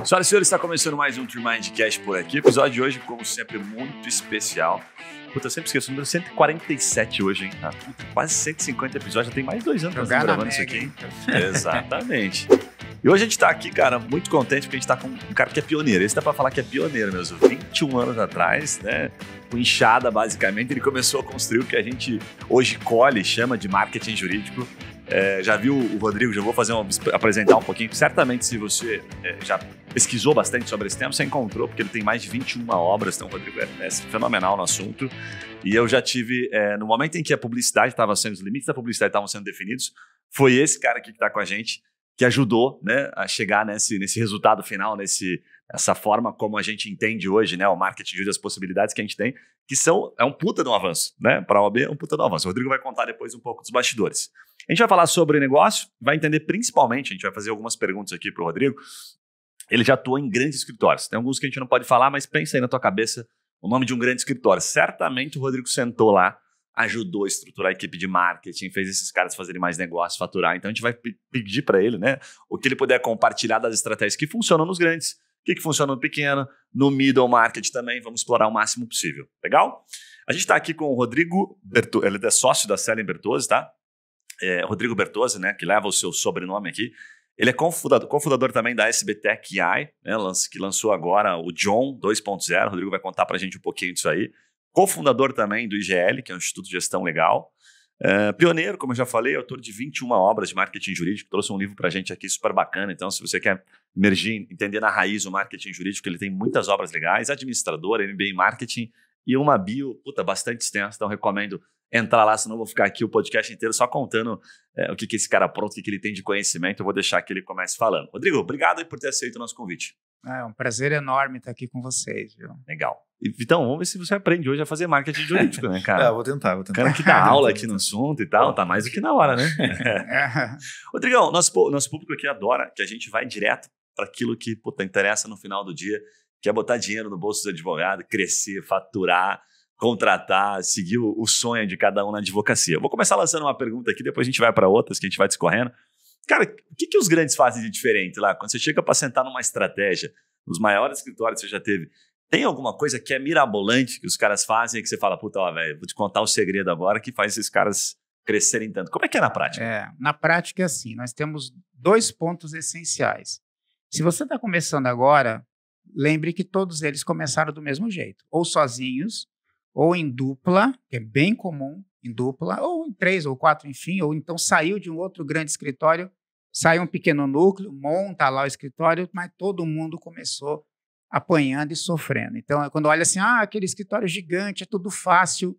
Senhoras e senhores, está começando mais um Tremindcast por aqui. O episódio de hoje, como sempre, muito especial. Puta, eu sempre esqueço, o número 147 hoje, hein? Quase 150 episódios, já tem mais 2 anos que eu tô gravando isso aqui, hein? Exatamente. E hoje a gente tá aqui, cara, muito contente porque a gente tá com um cara que é pioneiro. Esse dá pra falar que é pioneiro mesmo. 21 anos atrás, né? Com enxada, basicamente, ele começou a construir o que a gente hoje colhe, chama de marketing jurídico. Já viu o Rodrigo, já vou apresentar um pouquinho. Certamente, se você já pesquisou bastante sobre esse tema, você encontrou, porque ele tem mais de 21 obras, então o Rodrigo é fenomenal no assunto. E eu já tive, no momento em que a publicidade estava sendo, os limites da publicidade estavam sendo definidos, foi esse cara aqui que está com a gente, que ajudou, né, a chegar nesse resultado final, essa forma como a gente entende hoje, né, o marketing e as possibilidades que a gente tem, que é um puta de um avanço, né, para a OAB é um puta de um avanço. O Rodrigo vai contar depois um pouco dos bastidores. A gente vai falar sobre negócio, vai entender principalmente, a gente vai fazer algumas perguntas aqui para o Rodrigo. Ele já atua em grandes escritórios. Tem alguns que a gente não pode falar, mas pensa aí na tua cabeça o nome de um grande escritório. Certamente o Rodrigo sentou lá, ajudou a estruturar a equipe de marketing, fez esses caras fazerem mais negócios, faturar. Então a gente vai pedir para ele, né, o que ele puder compartilhar das estratégias que funcionam nos grandes, o que funciona no pequeno, no middle market também. Vamos explorar o máximo possível. Legal? A gente está aqui com o Rodrigo Bertozzi, ele é sócio da Selen Bertozzi, tá? Rodrigo Bertozzi, né, que leva o seu sobrenome aqui. Ele é cofundador também da SBTech AI, né, que lançou agora o John 2.0. O Rodrigo vai contar para a gente um pouquinho disso aí. Cofundador também do IGL, que é um Instituto de Gestão Legal. Pioneiro, como eu já falei, autor de 21 obras de marketing jurídico. Trouxe um livro para a gente aqui super bacana. Então, se você quer emergir, entender na raiz o marketing jurídico, ele tem muitas obras legais. Administrador, MBA em Marketing e uma bio bastante extensa. Então, recomendo entrar lá, senão eu vou ficar aqui o podcast inteiro só contando o que esse cara pronto, o que ele tem de conhecimento. Eu vou deixar que ele comece falando. Rodrigo, obrigado aí por ter aceito o nosso convite. É um prazer enorme estar aqui com vocês, viu? Legal. E, Vitão, vamos ver se você aprende hoje a fazer marketing jurídico, né, cara? Vou tentar. O cara que dá aula aqui no assunto e tal, tá mais do que na hora, né? Rodrigão, nosso público aqui adora que a gente vai direto para aquilo que interessa no final do dia, que é botar dinheiro no bolso do advogado, crescer, faturar, contratar, seguir o sonho de cada um na advocacia. Eu vou começar lançando uma pergunta aqui, depois a gente vai para outras que a gente vai discorrendo. Cara, o que os grandes fazem de diferente lá? Quando você chega para sentar numa estratégia, nos maiores escritórios que você já teve, tem alguma coisa que é mirabolante que os caras fazem e que você fala, puta, ó, velho, vou te contar o segredo agora que faz esses caras crescerem tanto. Como é que é na prática? Na prática é assim, nós temos 2 pontos essenciais. Se você está começando agora, lembre que todos eles começaram do mesmo jeito, ou sozinhos, ou em dupla, que é bem comum, em dupla, ou em 3 ou 4, enfim, ou então saiu de um outro grande escritório, sai um pequeno núcleo, monta lá o escritório, mas todo mundo começou apanhando e sofrendo. Então, quando olha assim, aquele escritório gigante, é tudo fácil,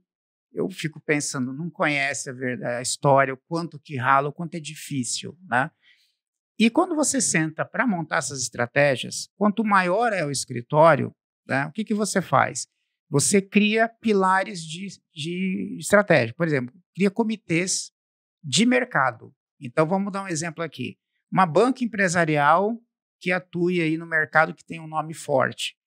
eu fico pensando, não conhece a história, o quanto que rala, o quanto é difícil, né? E quando você senta para montar essas estratégias, quanto maior é o escritório, né, o que você faz? Você cria pilares de estratégia. Por exemplo, cria comitês de mercado. Então, vamos dar um exemplo aqui. Uma banca empresarial que atue aí no mercado que tem um nome forte.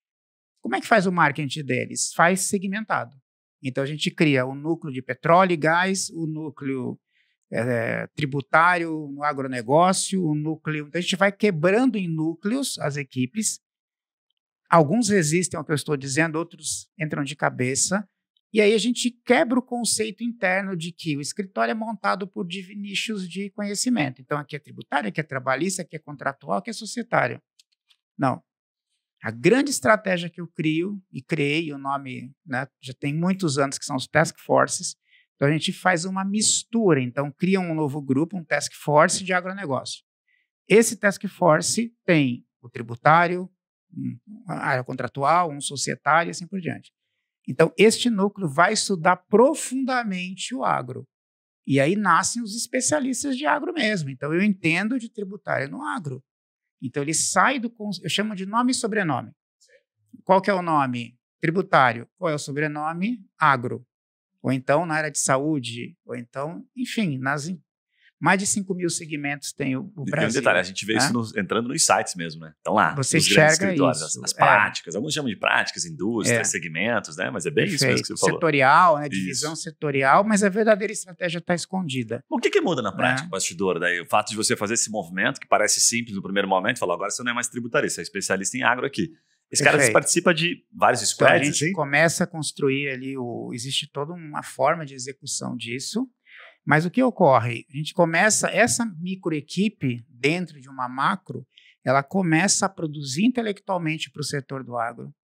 Como é que faz o marketing deles? Faz segmentado. Então, a gente cria o núcleo de petróleo e gás, o núcleo tributário, no agronegócio, o núcleo... Então, a gente vai quebrando em núcleos as equipes. Alguns resistem ao que eu estou dizendo, outros entram de cabeça. E aí a gente quebra o conceito interno de que o escritório é montado por nichos de conhecimento. Então, aqui é tributário, aqui é trabalhista, aqui é contratual, aqui é societário. Não. A grande estratégia que eu crio, e criei o nome, né, já tem muitos anos, que são os Task Forces. Então, a gente faz uma mistura. Então, cria um novo grupo, um Task Force de agronegócio. Esse Task Force tem o tributário, uma área contratual, um societário e assim por diante. Então, este núcleo vai estudar profundamente o agro. E aí nascem os especialistas de agro mesmo. Então, eu entendo de tributário no agro. Então, ele sai do... Eu chamo de nome e sobrenome. Qual que é o nome? Tributário. Qual é o sobrenome? Agro. Ou então, na área de saúde. Ou então, enfim, Mais de 5 mil segmentos tem o Brasil. E um detalhe, a gente vê isso entrando nos sites mesmo, né? Então lá, você os grandes enxerga escritórios, isso. as práticas, alguns chamam de práticas, indústrias, segmentos, né? Mas é bem isso mesmo que você falou. Setorial, né? Divisão setorial, mas a verdadeira estratégia está escondida. O que muda na prática, bastidor? Daí, o fato de você fazer esse movimento, que parece simples no primeiro momento, falar, agora você não é mais tributarista, você é especialista em agro aqui. Esse cara participa de vários squads, então, a gente começa a construir ali, existe toda uma forma de execução disso, mas o que ocorre? A gente começa, essa microequipe dentro de uma macro, ela começa a produzir intelectualmente para o setor do agro.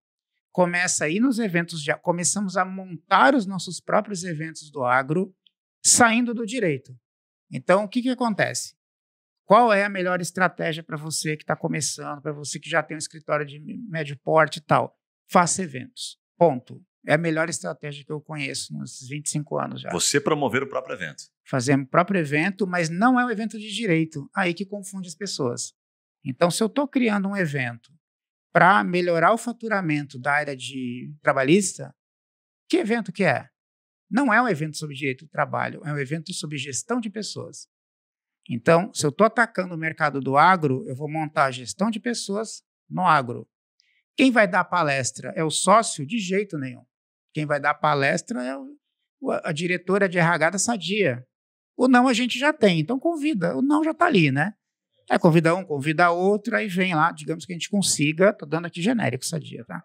Começa a ir nos eventos, começamos a montar os nossos próprios eventos do agro, saindo do direito. Então, o que acontece? Qual é a melhor estratégia para você que está começando, para você que já tem um escritório de médio porte e tal? Faça eventos. Ponto. É a melhor estratégia que eu conheço nos 25 anos já. Você promover o próprio evento. Fazemos o próprio evento, mas não é um evento de direito. Aí que confunde as pessoas. Então, se eu estou criando um evento para melhorar o faturamento da área de trabalhista, que evento que é? Não é um evento sobre direito do trabalho, é um evento sobre gestão de pessoas. Então, se eu estou atacando o mercado do agro, eu vou montar a gestão de pessoas no agro. Quem vai dar palestra é o sócio? De jeito nenhum. Quem vai dar palestra é a diretora de RH da Sadia. O não a gente já tem, então convida. O não já está ali, né? Convida um, convida outro, aí vem lá, digamos que a gente consiga, estou dando aqui genérico Sadia, tá?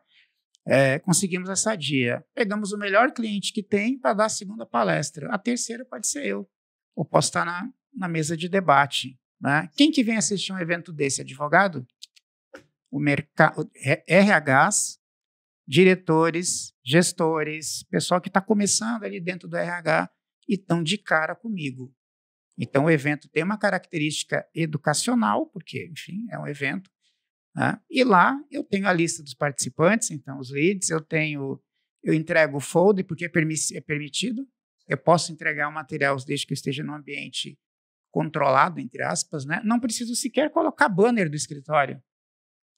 Conseguimos a Sadia. Pegamos o melhor cliente que tem para dar a segunda palestra. A terceira pode ser eu. Ou posso estar na mesa de debate. Né? Quem que vem assistir um evento desse? Advogado? O mercado, RHs, diretores, gestores, pessoal que está começando ali dentro do RH e estão de cara comigo. Então, o evento tem uma característica educacional, porque, enfim, é um evento. Né? E lá eu tenho a lista dos participantes, então os leads, eu entrego o folder, porque é permitido. Eu posso entregar o material desde que eu esteja no ambiente controlado, entre aspas, né? Não preciso sequer colocar banner do escritório.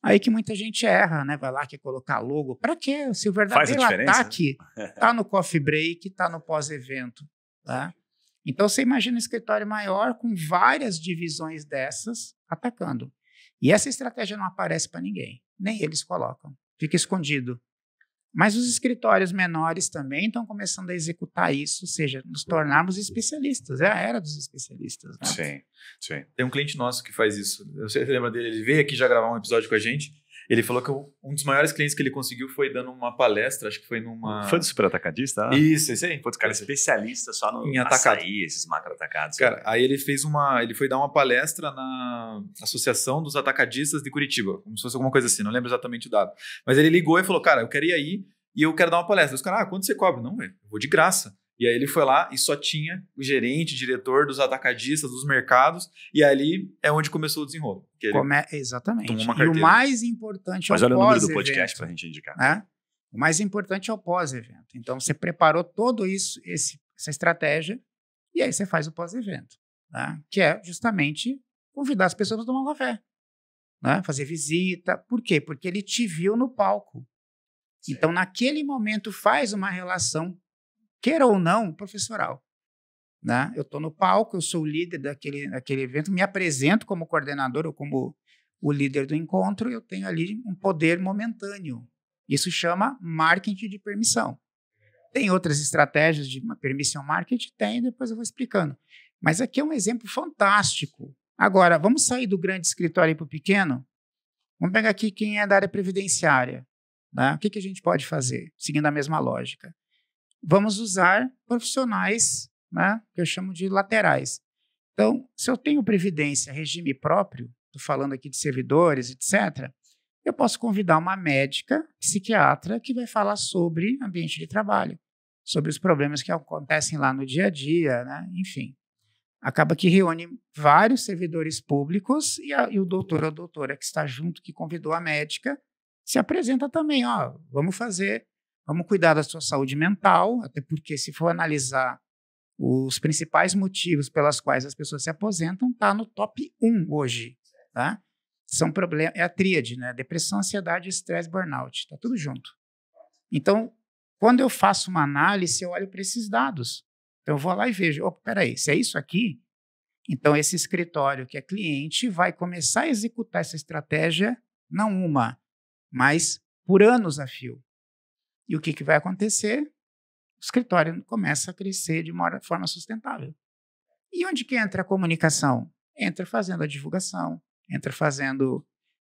Aí que muita gente erra, né? Vai lá, quer colocar logo. Para quê? Se o verdadeiro ataque está no coffee break, está no pós-evento. Tá? Então, você imagina um escritório maior com várias divisões dessas atacando. E essa estratégia não aparece para ninguém. Nem eles colocam. Fica escondido. Mas os escritórios menores também estão começando a executar isso, ou seja, nos tornarmos especialistas. É a era dos especialistas. Né? Sim, sim. Tem um cliente nosso que faz isso. Eu sei se você lembra dele. Ele veio aqui já gravar um episódio com a gente. Ele falou que um dos maiores clientes que ele conseguiu foi dando uma palestra, acho que foi numa... Foi do super atacadista? Isso, esse aí. Pô, cara, especialista só no em atacado. Açaí, esses macro atacados. Cara, aí ele foi dar uma palestra na Associação dos Atacadistas de Curitiba, como se fosse alguma coisa assim, não lembro exatamente o dado. Mas ele ligou e falou, cara, eu quero ir aí e eu quero dar uma palestra. Os caras, quanto você cobra? Não, velho, eu vou de graça. E aí ele foi lá e só tinha o gerente, diretor dos atacadistas, dos mercados, e ali é onde começou o desenrolo. Exatamente. E o mais importante é o pós-evento. Mas olha o número do podcast para a gente indicar. Né? O mais importante é o pós-evento. Então, você preparou todo isso, essa estratégia, e aí você faz o pós-evento. Né? Que é justamente convidar as pessoas para tomar um café. Né? Fazer visita. Por quê? Porque ele te viu no palco. Sim. Então, naquele momento, faz uma relação, queira ou não, professoral. Né? Eu estou no palco, eu sou o líder daquele evento, me apresento como coordenador ou como o líder do encontro, eu tenho ali um poder momentâneo. Isso chama marketing de permissão. Tem outras estratégias de permission marketing? Tem, depois eu vou explicando. Mas aqui é um exemplo fantástico. Agora, vamos sair do grande escritório para o pequeno? Vamos pegar aqui quem é da área previdenciária. Né? O que a gente pode fazer, seguindo a mesma lógica? Vamos usar profissionais, né, que eu chamo de laterais. Então, se eu tenho previdência, regime próprio, estou falando aqui de servidores, etc., eu posso convidar uma médica, psiquiatra, que vai falar sobre ambiente de trabalho, sobre os problemas que acontecem lá no dia a dia, né? Enfim. Acaba que reúne vários servidores públicos e o doutor ou doutora que está junto, que convidou a médica, se apresenta também, vamos cuidar da sua saúde mental, até porque se for analisar os principais motivos pelas quais as pessoas se aposentam, está no top 1 hoje. Tá? São problemas, é a tríade, né? Depressão, ansiedade, estresse, burnout, está tudo junto. Então, quando eu faço uma análise, eu olho para esses dados. Então, eu vou lá e vejo, peraí, se é isso aqui, Então, esse escritório que é cliente vai começar a executar essa estratégia, não uma, mas por anos a fio. E o que vai acontecer? O escritório começa a crescer de uma forma sustentável. E onde que entra a comunicação? Entra fazendo a divulgação, entra fazendo,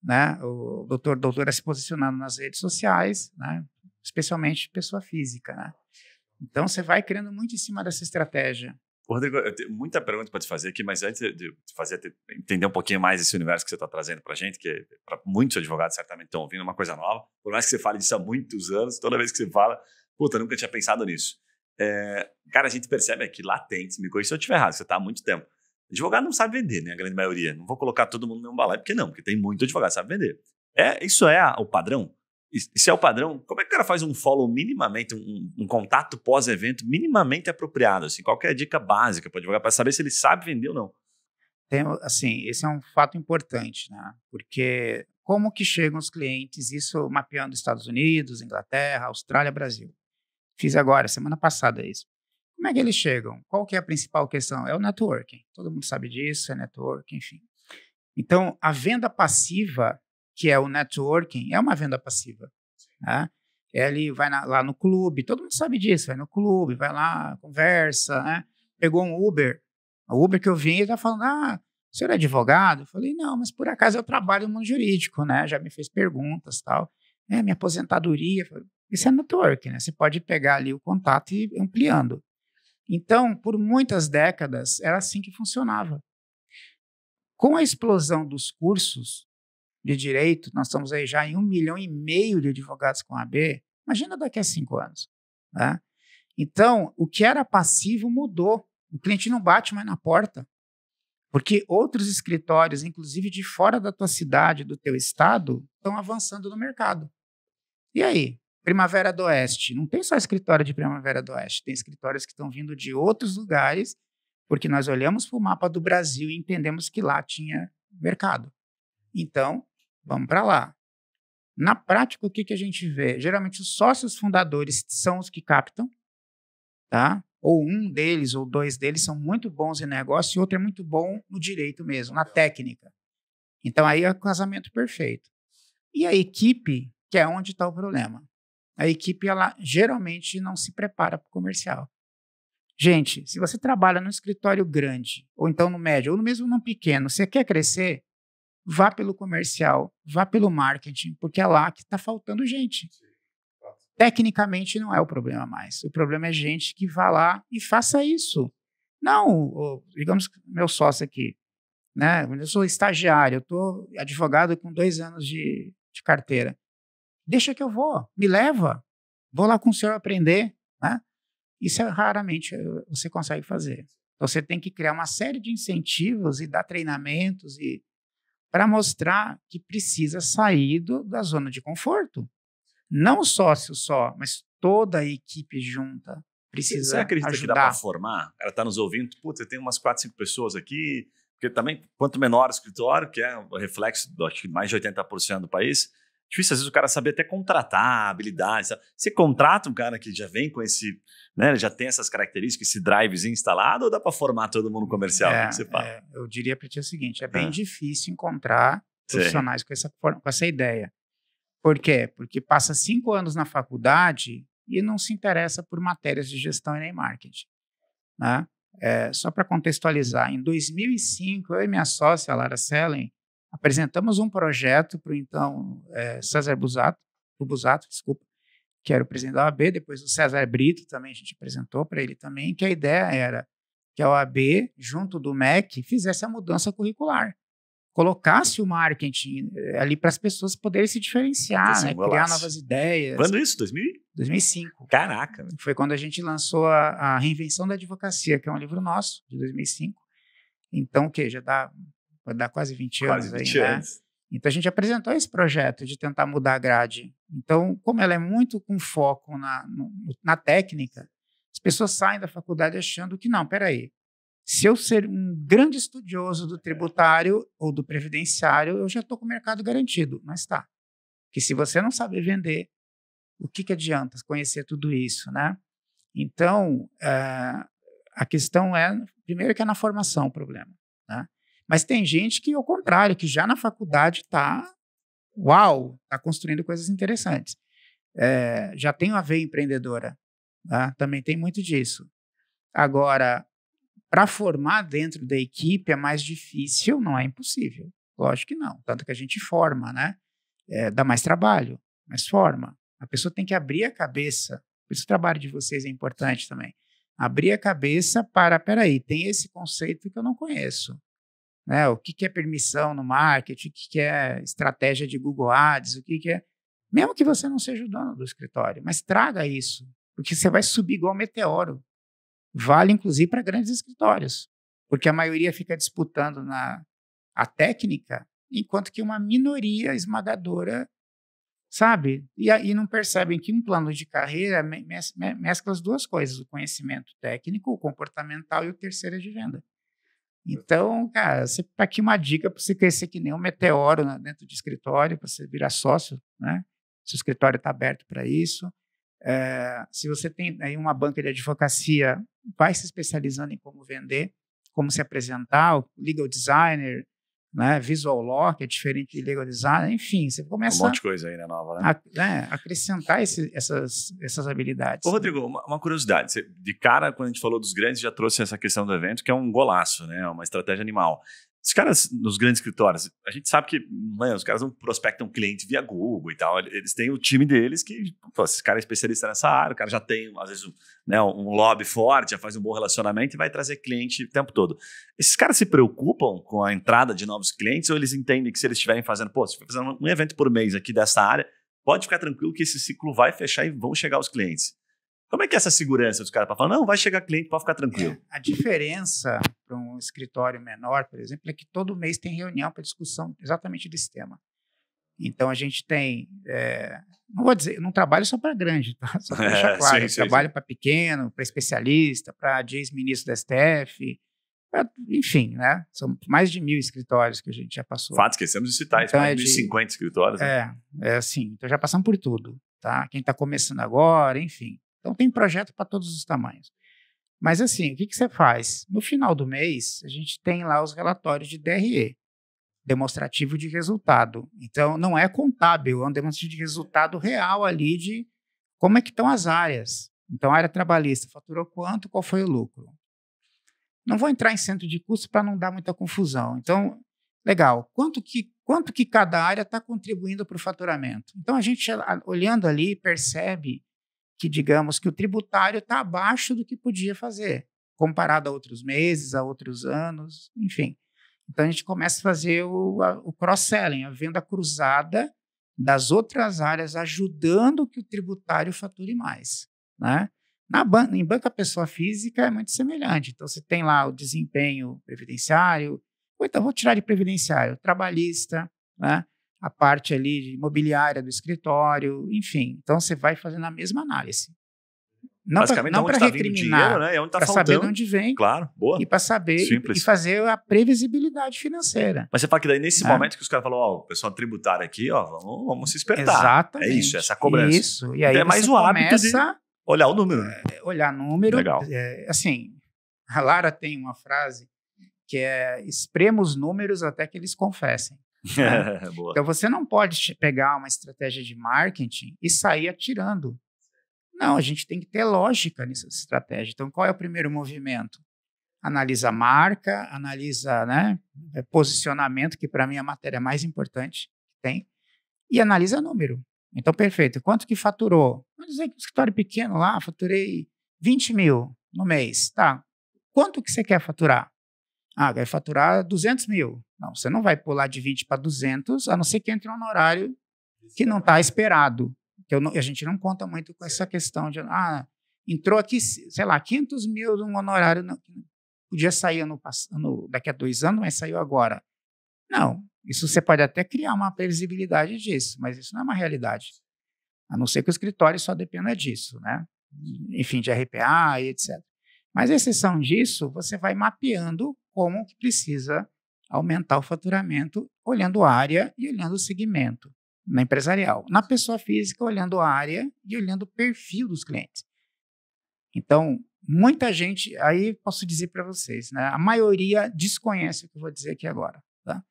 né, o doutora se posicionando nas redes sociais, né, especialmente pessoa física. Né? Então, você vai criando muito em cima dessa estratégia. Rodrigo, eu tenho muita pergunta para te fazer aqui, mas antes de entender um pouquinho mais esse universo que você está trazendo para a gente, que para muitos advogados certamente estão ouvindo uma coisa nova, por mais que você fale disso há muitos anos, toda vez que você fala, puta, nunca tinha pensado nisso. Cara, a gente percebe aqui latentes, me corrija se eu estiver errado, você está há muito tempo. Advogado não sabe vender, né? A grande maioria. Não vou colocar todo mundo no mesmo balaio, porque não, porque tem muito advogado que sabe vender. Isso é o padrão? Se é o padrão, como é que o cara faz um follow minimamente, um contato pós-evento minimamente apropriado? Assim, qual que é a dica básica para o advogado para saber se ele sabe vender ou não? Assim, esse é um fato importante, né? Porque como que chegam os clientes, isso mapeando Estados Unidos, Inglaterra, Austrália, Brasil. Fiz agora, semana passada isso. Como é que eles chegam? Qual que é a principal questão? É o networking. Todo mundo sabe disso, é networking, enfim. Então, a venda passiva, que é o networking, é uma venda passiva. Né? Ele vai lá no clube, todo mundo sabe disso, vai no clube, vai lá, conversa, né? Pegou um Uber, o Uber que eu vim, ele está falando, o senhor é advogado? Eu falei, não, mas por acaso eu trabalho no mundo jurídico, né? Já me fez perguntas e tal. Minha aposentadoria, isso é networking, né? Você pode pegar ali o contato e ir ampliando. Então, por muitas décadas, era assim que funcionava. Com a explosão dos cursos de direito, nós estamos aí já em 1,5 milhão de advogados com AB, imagina daqui a 5 anos. Né? Então, o que era passivo mudou. O cliente não bate mais na porta, porque outros escritórios, inclusive de fora da tua cidade, do teu estado, estão avançando no mercado. E aí? Primavera do Oeste. Não tem só escritório de Primavera do Oeste, tem escritórios que estão vindo de outros lugares, porque nós olhamos para o mapa do Brasil e entendemos que lá tinha mercado. Então, vamos para lá. Na prática, o que a gente vê? Geralmente, os sócios fundadores são os que captam, tá? Ou um deles ou dois deles são muito bons em negócio e outro é muito bom no direito mesmo, na técnica. Então, aí é o casamento perfeito. E a equipe, que é onde está o problema. A equipe, ela geralmente não se prepara para o comercial. Gente, se você trabalha num escritório grande, ou então no médio, ou no mesmo no pequeno, você quer crescer, vá pelo comercial, vá pelo marketing, porque é lá que está faltando gente. Tecnicamente não é o problema mais. O problema é gente que vá lá e faça isso. Não, digamos, meu sócio aqui, né? Eu sou estagiário, eu estou advogado com 2 anos de carteira. Deixa que eu vou, me leva, vou lá com o senhor aprender, né? Isso raramente você consegue fazer. Então, você tem que criar uma série de incentivos e dar treinamentos para mostrar que precisa sair da zona de conforto. Não o sócio só, mas toda a equipe junta precisa Você acredita ajudar. Que dá para formar? Ela está nos ouvindo, putz, tem umas 4, 5 pessoas aqui, porque também, quanto menor o escritório, que é o reflexo, acho que mais de 80% do país, difícil às vezes o cara saber até contratar habilidades. Sabe? Você contrata um cara que já vem com esse, né, já tem essas características, esse drivezinho instalado, ou dá para formar todo mundo comercial? O que você fala? Eu diria para ti o seguinte, é bem difícil encontrar profissionais com essa ideia. Por quê? Porque passa 5 anos na faculdade e não se interessa por matérias de gestão e nem marketing. Né? Só para contextualizar, em 2005, eu e minha sócia, a Lara Sellen, apresentamos um projeto para o então César Busato, que era o presidente da OAB, depois o César Brito também a gente apresentou para ele também, que a ideia era que a OAB, junto do MEC, fizesse a mudança curricular. Colocasse o marketing ali para as pessoas poderem se diferenciar, né? Criar novas ideias. Quando isso? 2005. Caraca. Foi quando a gente lançou a Reinvenção da Advocacia, que é um livro nosso, de 2005. Então, o quê? Vai dar quase 20 anos aí, né? Então, a gente apresentou esse projeto de tentar mudar a grade. Então, como ela é muito com foco na técnica, as pessoas saem da faculdade achando que, não, peraí, se eu ser um grande estudioso do tributário ou do previdenciário, eu já estou com o mercado garantido. Mas tá. Porque se você não saber vender, o que adianta conhecer tudo isso, né? Então, a questão primeiro que é na formação o problema. Mas tem gente que, ao contrário, que já na faculdade está construindo coisas interessantes. Já tem uma veia empreendedora, tá? Também tem muito disso. Agora, para formar dentro da equipe é mais difícil, não é impossível. Lógico que não. Tanto que a gente forma, né? Dá mais trabalho, mas forma. A pessoa tem que abrir a cabeça. Por isso o trabalho de vocês é importante também. Abrir a cabeça para, peraí, tem esse conceito que eu não conheço. Né? O que é permissão no marketing, o que é estratégia de Google Ads, o que é... Mesmo que você não seja o dono do escritório, mas traga isso, porque você vai subir igual meteoro. Vale, inclusive, para grandes escritórios, porque a maioria fica disputando a técnica, enquanto que uma minoria esmagadora, sabe? E não percebem que um plano de carreira mescla as duas coisas, o conhecimento técnico, o comportamental e o terceiro é de venda. Então, cara, tá aqui uma dica para você crescer que nem um meteoro dentro de escritório, para você virar sócio, né? Se o escritório está aberto para isso. Se você tem aí uma banca de advocacia, vai se especializando em como vender, como se apresentar, o legal designer, né, visual law, que é diferente de legal design, enfim, você começa um monte de coisa aí, né, nova, né? Acrescentar essas habilidades. Ô, Rodrigo, uma curiosidade, você, de cara, quando a gente falou dos grandes, já trouxe essa questão do evento, que é um golaço, né, uma estratégia animal. Os caras, nos grandes escritórios, a gente sabe que os caras não prospectam cliente via Google e tal, eles têm o time deles que, esse cara é especialista nessa área, o cara já tem, às vezes, né, um lobby forte, já faz um bom relacionamento e vai trazer cliente o tempo todo. Esses caras se preocupam com a entrada de novos clientes ou eles entendem que se eles estiverem fazendo, se for fazendo um evento por mês aqui dessa área, pode ficar tranquilo que esse ciclo vai fechar e vão chegar os clientes? Como é que é essa segurança dos caras para falar, não, vai chegar cliente, pode ficar tranquilo? A diferença para um escritório menor, por exemplo, é que todo mês tem reunião para discussão exatamente desse tema. Então, a gente tem, não vou dizer, não trabalho só para grande, tá? Só para deixar claro, trabalho para pequeno, para especialista, para ex-ministro da STF, enfim, né? São mais de 1.000 escritórios que a gente já passou. Fato, esquecemos de citar, então, mais de 1.050 escritórios. Né? Assim, então já passamos por tudo, tá? Quem está começando agora, enfim. Então, tem projeto para todos os tamanhos. Mas, assim, o que você faz? No final do mês, a gente tem lá os relatórios de DRE, demonstrativo de resultado. Então, não é contábil, é um demonstrativo de resultado real ali de como é que estão as áreas. Então, a área trabalhista faturou quanto, qual foi o lucro? Não vou entrar em centro de custo para não dar muita confusão. Então, legal. Quanto que cada área está contribuindo para o faturamento? Então, a gente, olhando ali, percebe que, digamos, que o tributário está abaixo do que podia fazer, comparado a outros meses, a outros anos, enfim. Então, a gente começa a fazer o cross-selling, a venda cruzada das outras áreas, ajudando que o tributário fature mais, né? Em banca pessoa física é muito semelhante. Então, você tem lá o desempenho previdenciário, ou então vou tirar de previdenciário, trabalhista, né? A parte ali de imobiliária do escritório, enfim. Então, você vai fazendo a mesma análise. Não para recriminar, dinheiro, né? Para saber de onde vem. Claro, boa. E para saber e fazer a previsibilidade financeira. Mas você fala que daí, nesse momento que os caras falam, o pessoal tributário aqui, vamos se espertar. Exatamente. É isso, essa cobrança. Isso. E aí então, é mais o hábito de olhar o número. Olhar número. Legal. Assim, a Lara tem uma frase que é: esprema os números até que eles confessem. Né? Então, você não pode pegar uma estratégia de marketing e sair atirando. Não, a gente tem que ter lógica nessa estratégia. Então, qual é o primeiro movimento? Analisa a marca, analisa, né, posicionamento, que para mim é a matéria mais importante que tem, e analisa número. Então, perfeito. Quanto que faturou? Vamos dizer que um escritório pequeno lá, faturei 20 mil no mês. Tá. Quanto que você quer faturar? Vai faturar 200 mil. Não, você não vai pular de 20 para 200, a não ser que entre um honorário que não está esperado. Que a gente não conta muito com essa questão de, entrou aqui, sei lá, 500 mil de um honorário, que podia sair daqui a 2 anos, mas saiu agora. Não, isso você pode até criar uma previsibilidade disso, mas isso não é uma realidade. A não ser que o escritório só dependa disso, né? Enfim, de RPA e etc. Mas, à exceção disso, você vai mapeando como que precisa aumentar o faturamento, olhando a área e olhando o segmento. Na empresarial. Na pessoa física, olhando a área e olhando o perfil dos clientes. Então, muita gente, aí posso dizer para vocês, né? A maioria desconhece o que eu vou dizer aqui agora, tá?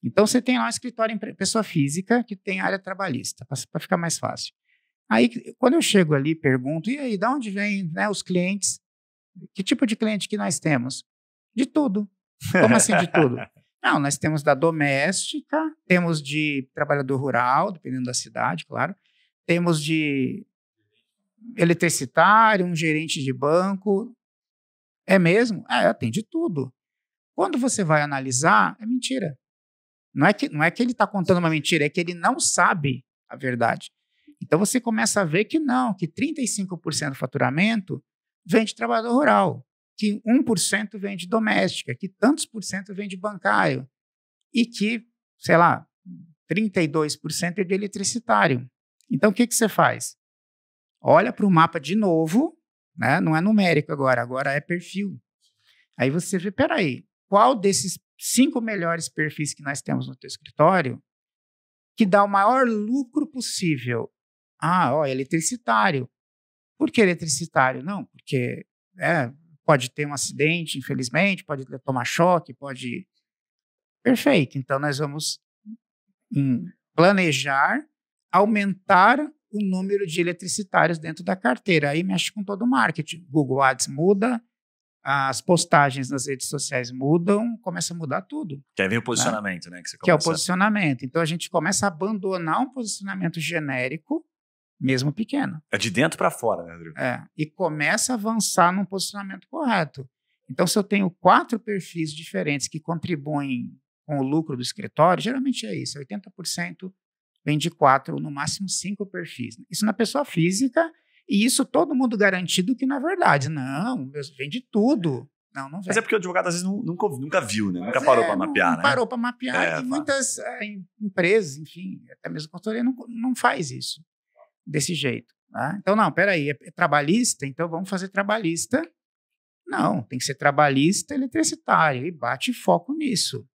Então, você tem lá um escritório em pessoa física que tem área trabalhista, para ficar mais fácil. Aí, quando eu chego ali, pergunto, e aí, de onde vêm, né, os clientes? Que tipo de cliente que nós temos? De tudo. Como assim de tudo? Não, nós temos da doméstica, temos de trabalhador rural, dependendo da cidade, claro. Temos de eletricitário, um gerente de banco. É mesmo? Tem de tudo. Quando você vai analisar, é mentira. Não é que ele está contando uma mentira, é que ele não sabe a verdade. Então você começa a ver que não, que 35% do faturamento vem de trabalhador rural, que 1% vem de doméstica, que tantos por cento vem de bancário e que, sei lá, 32% é de eletricitário. Então o que você faz? Olha para o mapa de novo, né? Não é numérico agora é perfil. Aí você vê, peraí, qual desses 5 melhores perfis que nós temos no teu escritório que dá o maior lucro possível? Eletricitário. Por que eletricitário? Não, porque pode ter um acidente, infelizmente, pode tomar choque, pode... Perfeito. Então, nós vamos planejar, aumentar o número de eletricitários dentro da carteira. Aí mexe com todo o marketing. Google Ads muda, as postagens nas redes sociais mudam, começa a mudar tudo. Que aí vem o posicionamento, né? Que é o posicionamento. Então, a gente começa a abandonar um posicionamento genérico, mesmo pequeno. É de dentro para fora, né, Rodrigo? E começa a avançar num posicionamento correto. Então, se eu tenho 4 perfis diferentes que contribuem com o lucro do escritório, geralmente é isso, 80% vem de 4, no máximo 5 perfis. Isso na pessoa física, e isso todo mundo garantido que não é verdade. Não, vem de tudo. Não vem. Mas é porque o advogado às vezes nunca viu, né? Nunca parou para mapear, né? Parou para mapear. E muitas empresas, enfim, até mesmo consultoria, não faz isso desse jeito. Tá? Então, não, peraí, é trabalhista? Então vamos fazer trabalhista. Não, tem que ser trabalhista eletricitário, e bate foco nisso.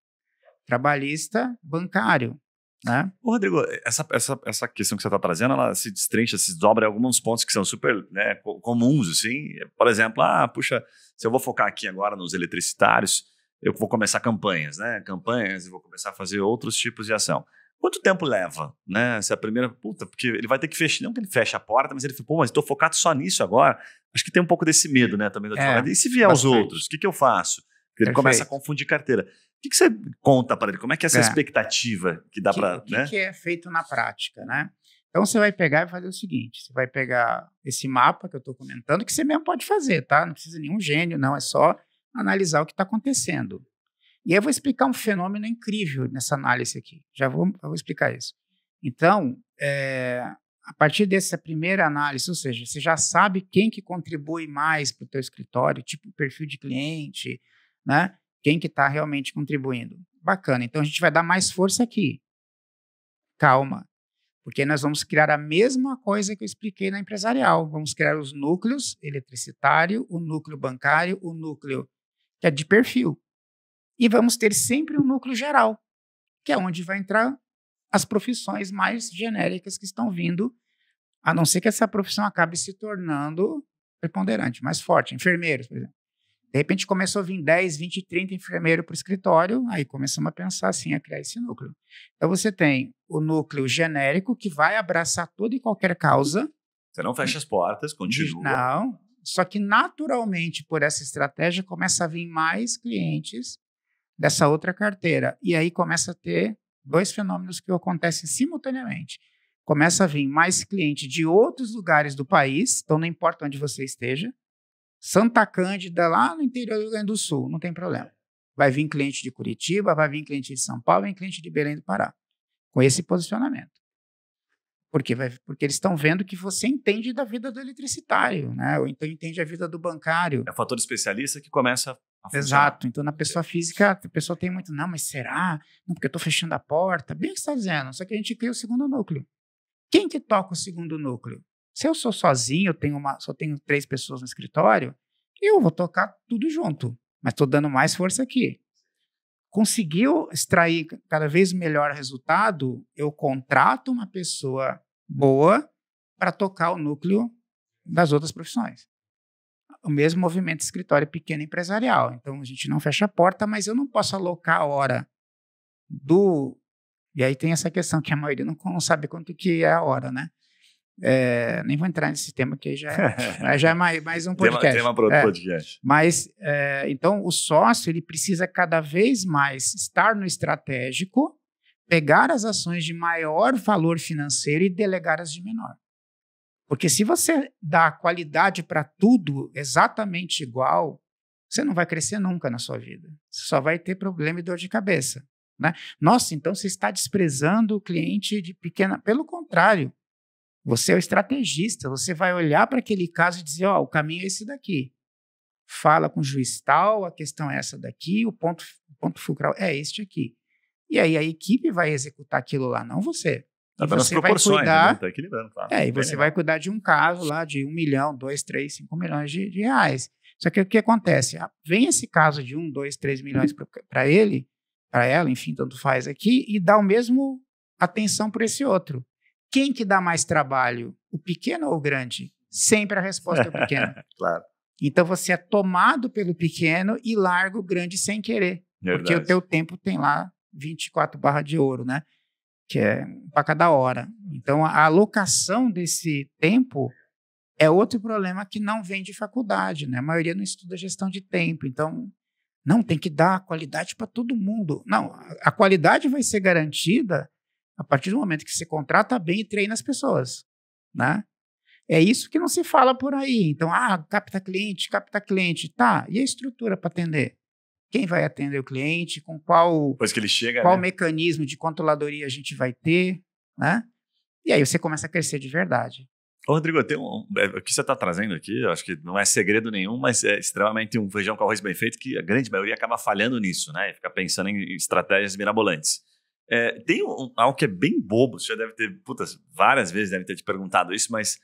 Trabalhista bancário. Né? Ô, Rodrigo, essa questão que você está trazendo, ela se destrincha, se desdobra em alguns pontos que são super, né, comuns, assim. Por exemplo, puxa, se eu vou focar aqui agora nos eletricitários, eu vou começar campanhas, e vou começar a fazer outros tipos de ação. Quanto tempo leva, né? Se a primeira, porque ele vai ter que fechar, não que ele feche a porta, mas ele fala, mas estou focado só nisso agora. Acho que tem um pouco desse medo, né, também do advogado. E se vier os outros, o que eu faço? Porque ele começa a confundir carteira. O que você conta para ele? Como é que é essa expectativa que dá para... O que é feito na prática, né? Então, você vai pegar e fazer o seguinte, você vai pegar esse mapa que eu estou comentando, que você mesmo pode fazer, tá? Não precisa de nenhum gênio, não, é só analisar o que está acontecendo. E aí eu vou explicar um fenômeno incrível nessa análise aqui. Eu vou explicar isso. Então, a partir dessa primeira análise, ou seja, você já sabe quem que contribui mais para o teu escritório, tipo perfil de cliente, né? Quem que está realmente contribuindo. Bacana, então a gente vai dar mais força aqui. Calma, porque nós vamos criar a mesma coisa que eu expliquei na empresarial. Vamos criar os núcleos eletricitário, o núcleo bancário, o núcleo que é de perfil. E vamos ter sempre um núcleo geral, que é onde vai entrar as profissões mais genéricas que estão vindo, a não ser que essa profissão acabe se tornando preponderante, mais forte. Enfermeiros, por exemplo. De repente começou a vir 10, 20, 30 enfermeiros para o escritório, aí começamos a pensar assim, a criar esse núcleo. Então você tem o núcleo genérico, que vai abraçar toda e qualquer causa. Você não fecha as portas, continua. Não, só que naturalmente, por essa estratégia, começa a vir mais clientes dessa outra carteira. E aí começa a ter 2 fenômenos que acontecem simultaneamente. Começa a vir mais cliente de outros lugares do país, então não importa onde você esteja. Santa Cândida, lá no interior do Rio Grande do Sul, não tem problema. Vai vir cliente de Curitiba, vai vir cliente de São Paulo, vai vir cliente de Belém do Pará. Com esse posicionamento. Por quê? Porque eles estão vendo que você entende da vida do eletricitário, né? Ou então entende a vida do bancário. É o fator especialista que começa a funcionar. Exato. Então, na pessoa física, a pessoa tem muito, não, mas será? Não, porque eu estou fechando a porta. Bem o que você está dizendo, só que a gente cria o segundo núcleo. Quem que toca o segundo núcleo? Se eu sou sozinho, só tenho 3 pessoas no escritório, eu vou tocar tudo junto, mas estou dando mais força aqui. Conseguiu extrair cada vez melhor resultado, eu contrato uma pessoa boa para tocar o núcleo das outras profissões. o mesmo movimento escritório pequeno empresarial. Então, a gente não fecha a porta, mas eu não posso alocar a hora do... E aí tem essa questão que a maioria não sabe quanto que é a hora, né? Nem vou entrar nesse tema, que já é mais um podcast. Tema para outro podcast. Mas, então, o sócio ele precisa cada vez mais estar no estratégico, pegar as ações de maior valor financeiro e delegar as de menor. Porque se você dá qualidade para tudo exatamente igual, você não vai crescer nunca na sua vida. Você só vai ter problema e dor de cabeça. Né? Nossa, então você está desprezando o cliente de pequena... Pelo contrário, você é o estrategista, você vai olhar para aquele caso e dizer, o caminho é esse daqui. Fala com o juiz tal, a questão é essa daqui, o ponto fulcral é este aqui. E aí a equipe vai executar aquilo lá, não você. Tá dando as proporções, vai cuidar, tá equilibrando, claro. E você vai cuidar de um caso lá de 1 milhão, 2, 3, 5 milhões de reais. Só que o que acontece? Vem esse caso de 1, 2, 3 milhões para ele, para ela, enfim, tanto faz aqui, e dá o mesmo atenção para esse outro. Quem que dá mais trabalho, o pequeno ou o grande? Sempre a resposta é o pequeno. Claro. Então você é tomado pelo pequeno e larga o grande sem querer. Verdade. Porque o teu tempo tem lá 24 barras de ouro, né? Que é para cada hora. Então a alocação desse tempo é outro problema que não vem de faculdade, né? A maioria não estuda gestão de tempo. Então, não, tem que dar qualidade para todo mundo. Não, a qualidade vai ser garantida a partir do momento que você contrata bem e treina as pessoas, né? É isso que não se fala por aí. Então, capta cliente, tá. E a estrutura para atender? Quem vai atender o cliente? Com qual, depois que ele chega, qual mecanismo de controladoria a gente vai ter, né? E aí você começa a crescer de verdade. Ô, Rodrigo, tem o que você está trazendo aqui, eu acho que não é segredo nenhum, mas é extremamente um feijão com arroz bem feito, que a grande maioria acaba falhando nisso, né? E fica pensando em estratégias mirabolantes. Tem algo que é bem bobo, você já deve ter, várias vezes deve ter te perguntado isso, mas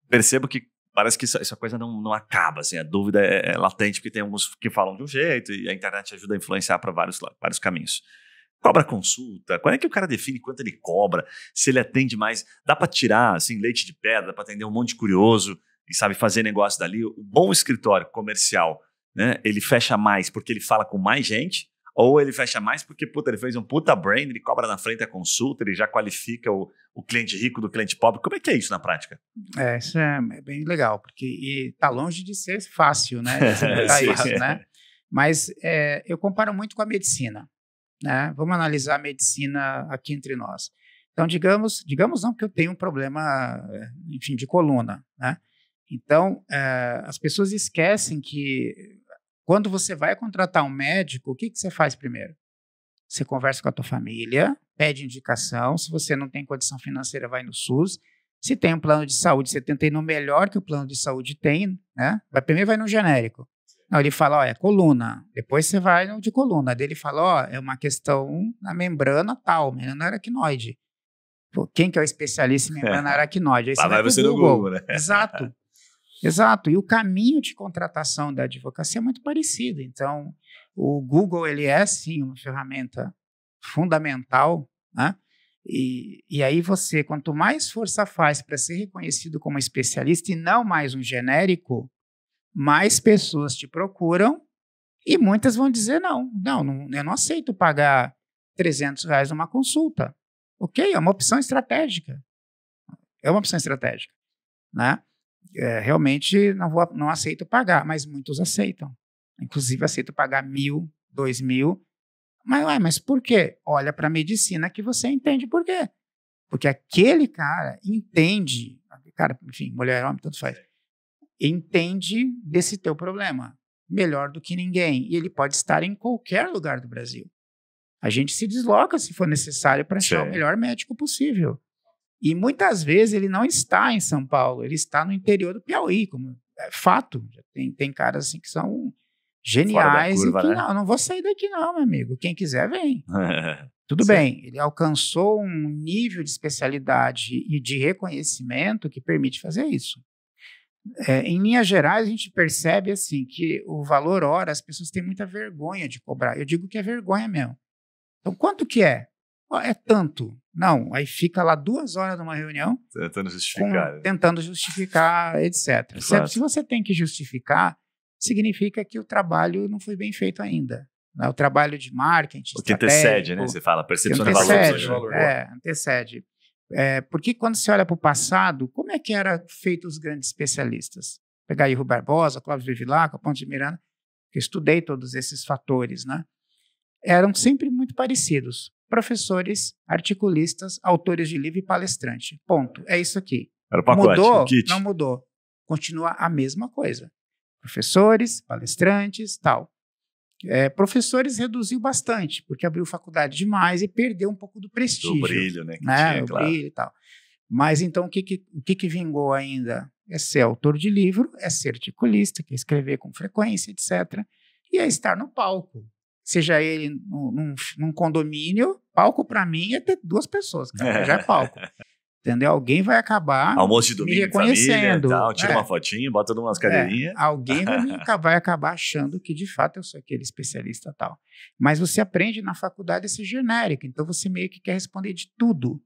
percebo que parece que essa coisa não acaba, assim, a dúvida é latente, porque tem alguns que falam de um jeito e a internet ajuda a influenciar para vários caminhos. Cobra consulta, quando é que o cara define quanto ele cobra, se ele atende mais, dá para tirar assim, leite de pedra, para atender um monte de curioso e sabe fazer negócio dali. O bom escritório comercial, né, ele fecha mais porque ele fala com mais gente, ou ele fecha mais porque ele fez um puta brand, ele cobra na frente a consulta, ele já qualifica o cliente rico do cliente pobre. Como é que é isso na prática? Isso é bem legal, porque tá longe de ser fácil, né, executar isso, né? Mas eu comparo muito com a medicina. Né? Vamos analisar a medicina aqui entre nós. Então, digamos não, porque eu tenho um problema, enfim, de coluna, né? Então, as pessoas esquecem que quando você vai contratar um médico, o que você faz primeiro? Você conversa com a tua família, pede indicação, se você não tem condição financeira, vai no SUS, se tem um plano de saúde, você tenta ir no melhor que o plano de saúde tem, né? Primeiro vai no genérico. Não, ele fala, é coluna. Depois você vai no de coluna. Daí ele fala, é uma questão na membrana tal, membrana aracnoide. Pô, quem que é o especialista em membrana aracnoide? Aí você vai você no Google, né? Exato. E o caminho de contratação da advocacia é muito parecido. Então, o Google, ele é, sim, uma ferramenta fundamental, né? E aí você, quanto mais força faz para ser reconhecido como especialista e não mais um genérico, mais pessoas te procuram e muitas vão dizer não, eu não aceito pagar R$300 numa consulta. Ok, é uma opção estratégica. Né? Realmente não aceito pagar, mas muitos aceitam. Inclusive aceitam pagar 1.000, 2.000. Mas por quê? Olha para a medicina que você entende por quê. Porque aquele cara entende, enfim, mulher, homem, tanto faz, entende desse teu problema melhor do que ninguém. E ele pode estar em qualquer lugar do Brasil. A gente se desloca se for necessário para achar o melhor médico possível. E muitas vezes ele não está em São Paulo, ele está no interior do Piauí, como é fato. Tem caras assim que são geniais curva, e que né? não vou sair daqui não, meu amigo. Quem quiser, vem. Tudo bem, ele alcançou um nível de especialidade e de reconhecimento que permite fazer isso. Em linhas gerais, a gente percebe assim, que o valor hora, as pessoas têm muita vergonha de cobrar. Eu digo que é vergonha mesmo. Então, quanto que é? É tanto. Não, aí fica lá 2 horas numa reunião tentando justificar, etc. Se você tem que justificar, significa que o trabalho não foi bem feito ainda. Né? O trabalho de marketing, o que antecede, né? Você fala, percepção de valor. Antecede. Porque quando você olha para o passado, como é que era feito os grandes especialistas? Pegar aí Rui Barbosa, Clóvis Bevilacqua, Ponte de Miranda, que eu estudei todos esses fatores, né? Eram sempre muito parecidos. Professores, articulistas, autores de livro e palestrante. Ponto. É isso aqui. Era o pacote, mudou? O kit. Não mudou. Continua a mesma coisa. Professores, palestrantes, tal. Professores reduziu bastante, porque abriu faculdade demais e perdeu um pouco do prestígio. Do brilho, né? Tinha, claro. Brilho e tal. Mas então o que vingou ainda? É ser autor de livro, é ser articulista, que é escrever com frequência, etc. E é estar no palco. Seja ele num condomínio, palco para mim é ter 2 pessoas, cara, já é palco. Entendeu? Alguém vai acabar almoço de domingo me reconhecendo. Família, tal, tira uma fotinha, bota todo mundo nas cadeirinhas. Alguém vai acabar achando que de fato eu sou aquele especialista tal. Mas você aprende na faculdade a ser genérico, então você meio que quer responder de tudo.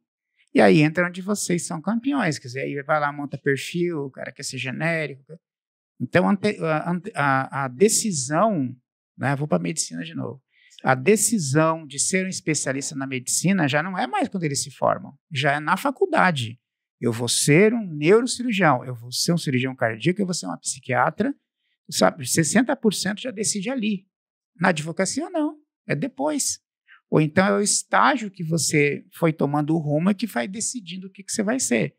E aí entra onde vocês são campeões, quer dizer, aí vai lá, monta perfil, o cara quer ser genérico. Então a decisão, né, vou para a medicina de novo, a decisão de ser um especialista na medicina já não é mais quando eles se formam, já é na faculdade. Eu vou ser um neurocirurgião, eu vou ser um cirurgião cardíaco, eu vou ser uma psiquiatra, sabe, 60% já decide ali. Na advocacia não, é depois. Ou então é o estágio que você foi tomando o rumo que vai decidindo o que você vai ser.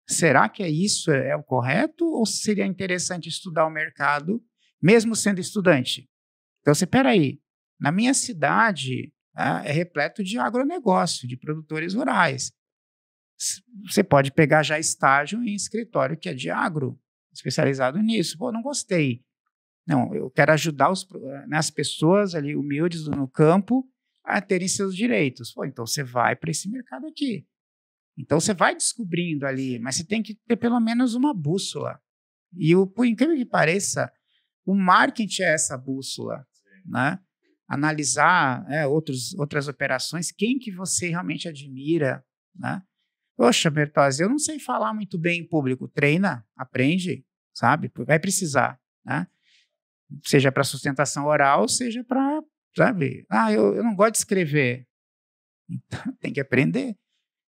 Será que isso é o correto ou seria interessante estudar o mercado mesmo sendo estudante? Então, peraí, na minha cidade é repleto de agronegócio, de produtores rurais. Você pode pegar já estágio em escritório que é de agro, especializado nisso. Pô, não gostei. Não, eu quero ajudar as pessoas ali humildes no campo a terem seus direitos. Pô, então você vai para esse mercado aqui. Então você vai descobrindo ali, mas você tem que ter pelo menos uma bússola. E por incrível que pareça, o marketing é essa bússola, né? Analisar outras operações, quem que você realmente admira, né? Poxa, Bertozzi, eu não sei falar muito bem em público. Treina, aprende, sabe? Vai precisar, né? Seja para sustentação oral, seja para, sabe? Eu não gosto de escrever. Então, tem que aprender.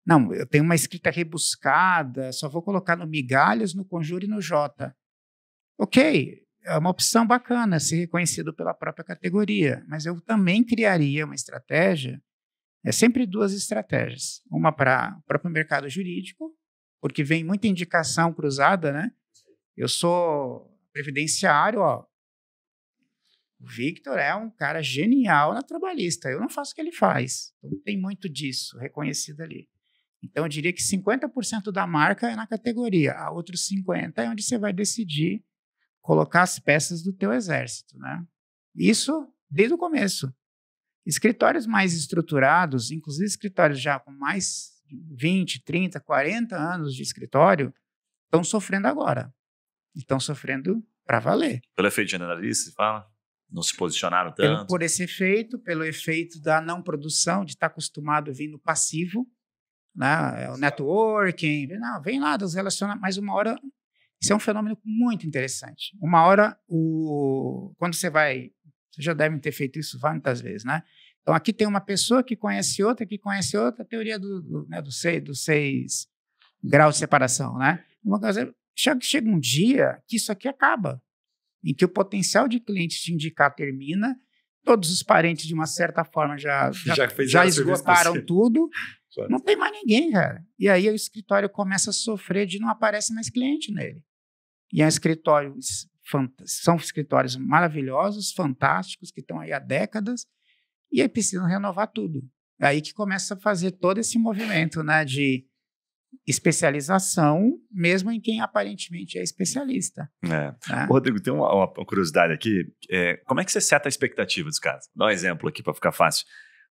Não, eu tenho uma escrita rebuscada, só vou colocar no migalhas, no conjuro e no J. Ok, é uma opção bacana ser reconhecido pela própria categoria, mas eu também criaria uma estratégia, sempre 2 estratégias. Uma para o próprio mercado jurídico, porque vem muita indicação cruzada, né? Eu sou previdenciário, ó. O Victor é um cara genial na trabalhista, eu não faço o que ele faz. Então, tem muito disso reconhecido ali. Então, eu diria que 50% da marca é na categoria, a outros 50% é onde você vai decidir colocar as peças do teu exército, né? Isso desde o começo. Escritórios mais estruturados, inclusive escritórios já com mais de 20, 30, 40 anos de escritório, estão sofrendo agora. Estão sofrendo para valer. Pelo efeito generalista, você fala? Não se posicionaram tanto? Por esse efeito, pelo efeito da não produção, de estar acostumado a vir no passivo, né? O networking, vem lá dos relacionamentos, mas uma hora, isso é um fenômeno muito interessante. Uma hora, quando você já devem ter feito isso muitas vezes, né? Então, aqui tem uma pessoa que conhece outra, a teoria dos 6 graus de separação, né? Uma coisa, chega um dia que isso aqui acaba, em que o potencial de cliente te indicar termina, todos os parentes, de uma certa forma, já esgotaram tudo, não tem mais ninguém, cara. E aí o escritório começa a sofrer de não aparece mais cliente nele. E são escritórios maravilhosos, fantásticos, que estão aí há décadas, e aí precisam renovar tudo. É aí que começa a fazer todo esse movimento, né, de especialização, mesmo em quem aparentemente é especialista. Né? Rodrigo, tem uma curiosidade aqui. Como é que você seta a expectativa dos caras? Dá um exemplo aqui para ficar fácil.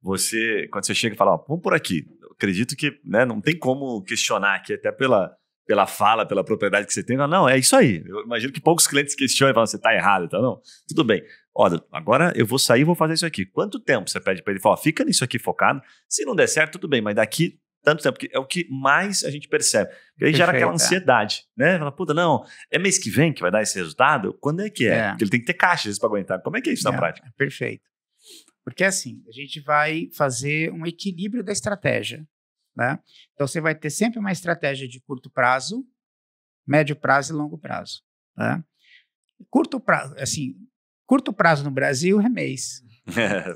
Quando você chega e fala, vamos por aqui, eu acredito que, né, não tem como questionar aqui, até pela pela fala, pela propriedade que você tem, não, é isso aí. Eu imagino que poucos clientes questionam e falam, você está errado, então não. Tudo bem. Olha, agora eu vou sair e vou fazer isso aqui. Quanto tempo você pede para ele? Fala, fica nisso aqui focado. Se não der certo, tudo bem, mas daqui tanto tempo, porque é o que mais a gente percebe. Porque aí gera aquela ansiedade, né? Fala, puta, não, é mês que vem que vai dar esse resultado? Quando é que é? Porque ele tem que ter caixa para aguentar. Como é que é isso na prática? Perfeito. Porque assim, a gente vai fazer um equilíbrio da estratégia, né? Então, você vai ter sempre uma estratégia de curto prazo, médio prazo e longo prazo, né? Curto prazo no Brasil é mês.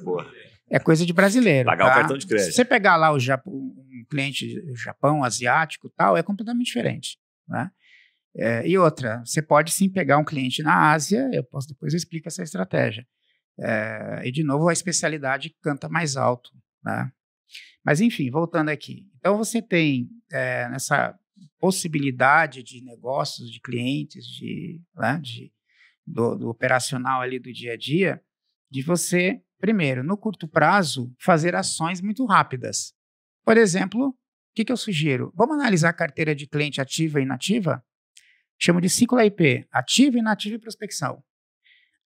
Boa. É coisa de brasileiro. Pagar o cartão de crédito. Se você pegar lá um cliente do Japão, asiático e tal, é completamente diferente, né? E outra, você pode sim pegar um cliente na Ásia, depois eu explico essa estratégia. E de novo, a especialidade canta mais alto, né? Mas enfim, voltando aqui. Então você tem nessa possibilidade de negócios, de clientes, né, do operacional ali do dia a dia, de você, primeiro, no curto prazo, fazer ações muito rápidas. Por exemplo, o que eu sugiro? Vamos analisar a carteira de cliente ativa e inativa? Chamo de ciclo IP, ativa, inativa e prospecção.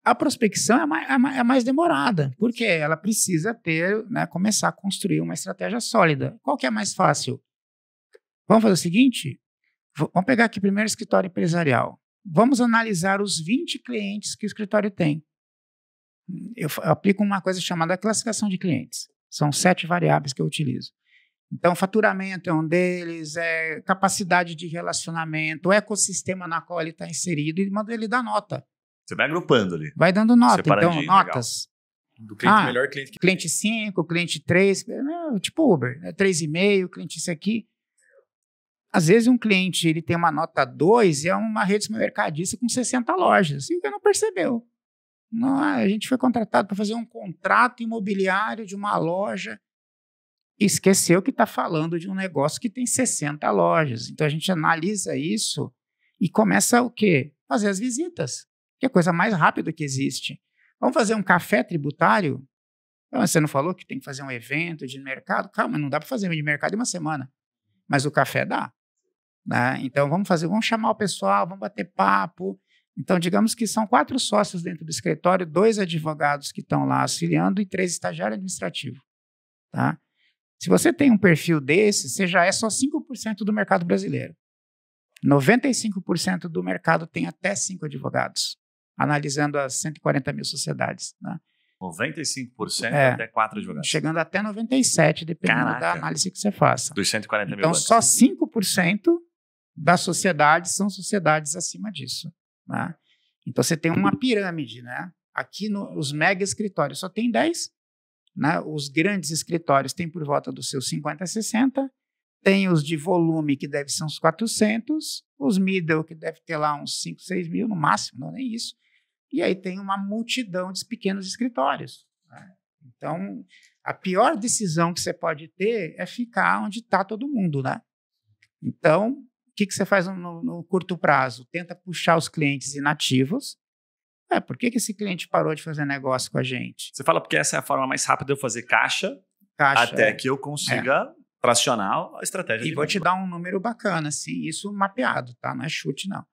A prospecção é mais demorada, porque ela precisa ter, né, começar a construir uma estratégia sólida. Qual que é mais fácil? Vamos fazer o seguinte, vamos pegar aqui primeiro o escritório empresarial. Vamos analisar os 20 clientes que o escritório tem. Eu aplico uma coisa chamada classificação de clientes. São 7 variáveis que eu utilizo. Então, faturamento é um deles, capacidade de relacionamento, o ecossistema na qual ele está inserido, e manda ele dar nota. Você vai agrupando ali. Vai dando nota. Então, notas. Legal. Do cliente melhor cliente. Cliente 5, cliente 3, tipo Uber, 3,5, cliente isso aqui. Às vezes um cliente ele tem uma nota 2 e é uma rede mercadista com 60 lojas. E o cara não percebeu. Não, a gente foi contratado para fazer um contrato imobiliário de uma loja. Esqueceu que está falando de um negócio que tem 60 lojas. Então a gente analisa isso e começa o quê? Fazer as visitas, que é a coisa mais rápida que existe. Vamos fazer um café tributário? Você não falou que tem que fazer um evento de mercado? Calma, não dá para fazer de mercado em uma semana. Mas o café dá. Né? Então vamos chamar o pessoal, vamos bater papo. Então digamos que são 4 sócios dentro do escritório, 2 advogados que estão lá auxiliando e 3 estagiários administrativos. Tá? Se você tem um perfil desse, você já é só 5% do mercado brasileiro. 95% do mercado tem até 5 advogados, analisando as 140 mil sociedades. Né? 95% até 4 advogados. Chegando até 97%, dependendo da análise que você faça. Dos 140 mil. Então, só 5% das sociedades são sociedades acima disso. Né? Então, você tem uma pirâmide. Né? Aqui, os mega escritórios só tem 10%. Né? Os grandes escritórios têm por volta dos seus 50, 60, tem os de volume que deve ser uns 400, os middle que deve ter lá uns 5, 6 mil no máximo, não é nem isso. E aí tem uma multidão de pequenos escritórios. Né? Então, a pior decisão que você pode ter é ficar onde está todo mundo. Né? Então, o que você faz no curto prazo? Tenta puxar os clientes inativos. Por que esse cliente parou de fazer negócio com a gente? Você fala porque essa é a forma mais rápida de eu fazer caixa até que eu consiga tracionar a estratégia. E vou te dar um número bacana, assim, isso mapeado, tá? Não é chute, não.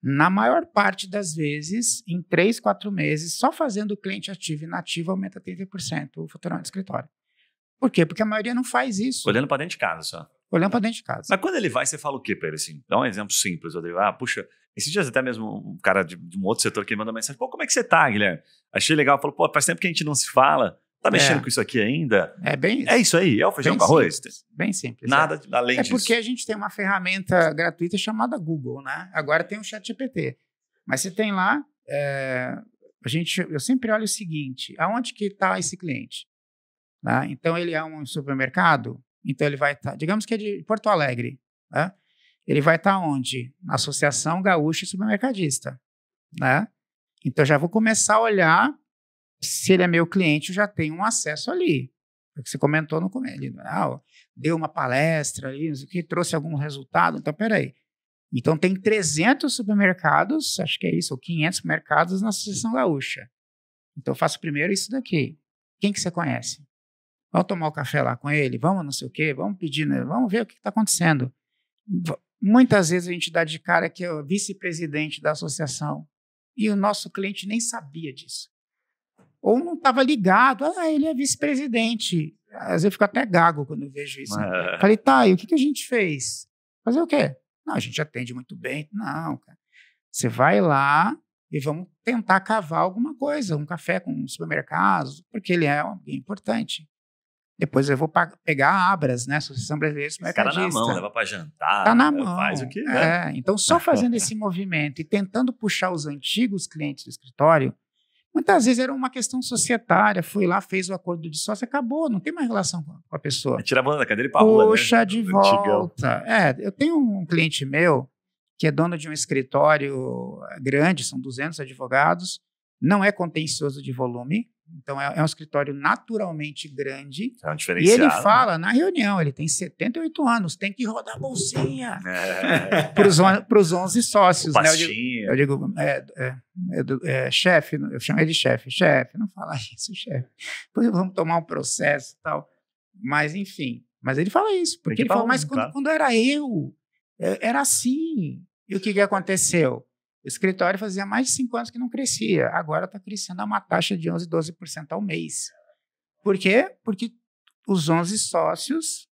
Na maior parte das vezes, em 3, 4 meses, só fazendo o cliente ativo e inativo aumenta 30% o faturamento do escritório. Por quê? Porque a maioria não faz isso. Olhando para dentro de casa só. Olhando para dentro de casa. Mas quando ele vai, você fala o quê para ele? Assim? Dá um exemplo simples, Rodrigo. Puxa, esses dias até mesmo um cara de um outro setor que manda mensagem. Pô, como é que você tá, Guilherme? Achei legal. Falou, pô, faz tempo que a gente não se fala. Tá mexendo com isso aqui ainda? É bem isso. É isso aí? É o feijão com arroz? Bem simples. Nada além disso. É porque a gente tem uma ferramenta gratuita chamada Google, né? Agora tem o ChatGPT. Mas você tem lá, eu sempre olho o seguinte, aonde que está esse cliente? Né? Então, ele é um supermercado, então ele vai estar, digamos que é de Porto Alegre, né? Ele vai estar onde? Na Associação Gaúcha Supermercadista. Né? Então, já vou começar a olhar se ele é meu cliente, eu já tenho um acesso ali. Porque você comentou no começo, deu uma palestra ali, que trouxe algum resultado, então peraí. Então tem 300 supermercados, acho que é isso, ou 500 mercados na Associação Gaúcha. Então eu faço primeiro isso daqui. Quem que você conhece? Vamos tomar o café lá com ele? Vamos não sei o quê? Vamos pedir, né? Vamos ver o que está acontecendo. Muitas vezes a gente dá de cara que é o vice-presidente da associação e o nosso cliente nem sabia disso. Ou não estava ligado. Ele é vice-presidente. Às vezes eu fico até gago quando eu vejo isso. Falei, tá, e o que a gente fez? Fazer o quê? Não, a gente atende muito bem. Não, cara. Você vai lá e vamos tentar cavar alguma coisa, um café com um supermercado, porque ele é alguém importante. Depois eu vou pegar a Abras, né? Associação Brasileira de Mercadistas. Cara na mão, leva para jantar. Tá na mão. Faz o que Então, só fazendo esse movimento e tentando puxar os antigos clientes do escritório, muitas vezes era uma questão societária. Fui lá, fez o acordo de sócio, acabou, não tem mais relação com a pessoa. Tira a banda da cadeira e para rua, puxa né? de volta. Eu tenho um cliente meu que é dono de um escritório grande, são 200 advogados, não é contencioso de volume, então é um escritório naturalmente grande. É um E diferenciado. ele fala na reunião, ele tem 78 anos, tem que rodar a bolsinha para os 11 sócios. O né? pastinho. Eu digo, chefe, eu chamo ele de chefe, não fala isso, chefe. Depois vamos tomar um processo e tal. Mas, enfim, mas ele fala isso, porque ele fala, mas quando era eu, era assim. E o que aconteceu? O escritório fazia mais de 5 anos que não crescia. Agora está crescendo a uma taxa de 11%, 12% ao mês. Por quê? Porque os 11 sócios...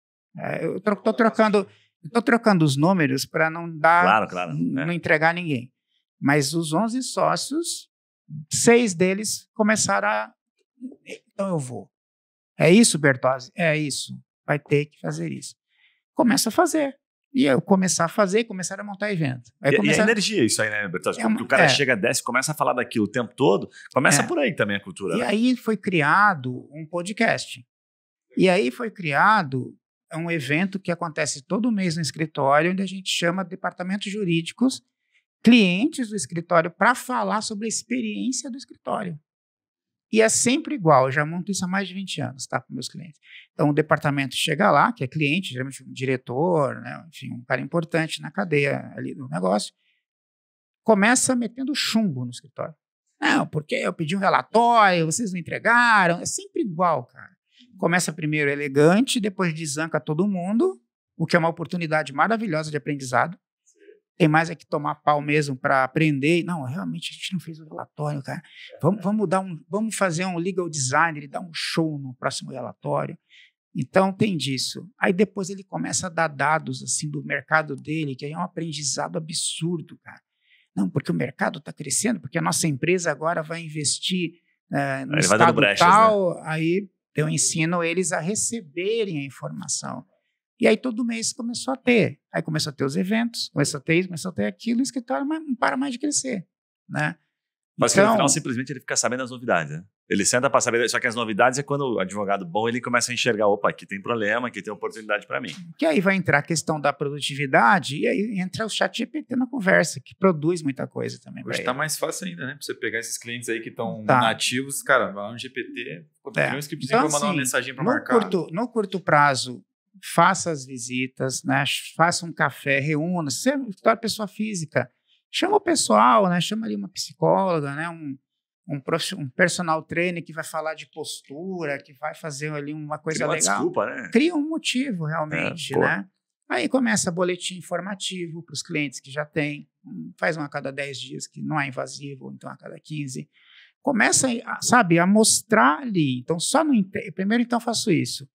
eu estou trocando os números para não dar... Claro. Não entregar ninguém. Mas os 11 sócios, 6 deles começaram a... Então eu vou. É isso, Bertozzi? É isso. Vai ter que fazer isso. Começa a fazer. E eu começar a fazer, começaram a montar evento. E a energia, isso aí, né, Bertozzi? Porque o cara chega, desce, começa a falar daquilo o tempo todo, começa por aí também a cultura. E aí foi criado um podcast. E aí foi criado um evento que acontece todo mês no escritório, onde a gente chama departamentos jurídicos, clientes do escritório, para falar sobre a experiência do escritório. E é sempre igual, eu já monto isso há mais de 20 anos, tá, com meus clientes. Então, o departamento chega lá, que é cliente, geralmente um diretor, né, enfim, um cara importante na cadeia ali do negócio, começa metendo chumbo no escritório. Não, porque eu pedi um relatório, vocês não entregaram, é sempre igual, cara. Começa primeiro elegante, depois desanca todo mundo, o que é uma oportunidade maravilhosa de aprendizado. Tem mais é que tomar pau mesmo para aprender. Não, realmente a gente não fez o relatório, cara. Vamos fazer um legal design, ele dá um show no próximo relatório. Então tem disso. Aí depois ele começa a dar dados assim do mercado dele, que é um aprendizado absurdo, cara. Não, porque o mercado está crescendo, porque a nossa empresa agora vai investir no estado brechas, tal. Né? Aí eu ensino eles a receberem a informação. E aí todo mês começou a ter. Aí começou a ter os eventos, começou a ter isso, começou a ter aquilo, e o escritório não para mais de crescer, né? Mas então, que no final, simplesmente, ele fica sabendo as novidades, né? Ele senta para saber, só que as novidades é quando o advogado bom, ele começa a enxergar, opa, aqui tem problema, aqui tem oportunidade para mim. Que aí vai entrar a questão da produtividade, e aí entra o ChatGPT na conversa, que produz muita coisa também. Hoje está mais fácil ainda, né? Para você pegar esses clientes aí que estão nativos, cara, vai lá no GPT, um scriptzinho para mandar uma mensagem para marcar. No curto prazo, faça as visitas, né? Faça um café, reúna. Se você é pessoa física, chama o pessoal, né? Chama ali uma psicóloga, né? Um personal trainer que vai falar de postura, que vai fazer ali uma coisa legal. Desculpa, né? Cria um motivo, realmente, né? Aí começa boletim informativo para os clientes que já tem. Faz um a cada 10 dias, que não é invasivo, ou então a cada 15. Começa, sabe, a mostrar ali. Então, primeiro, então, faço isso.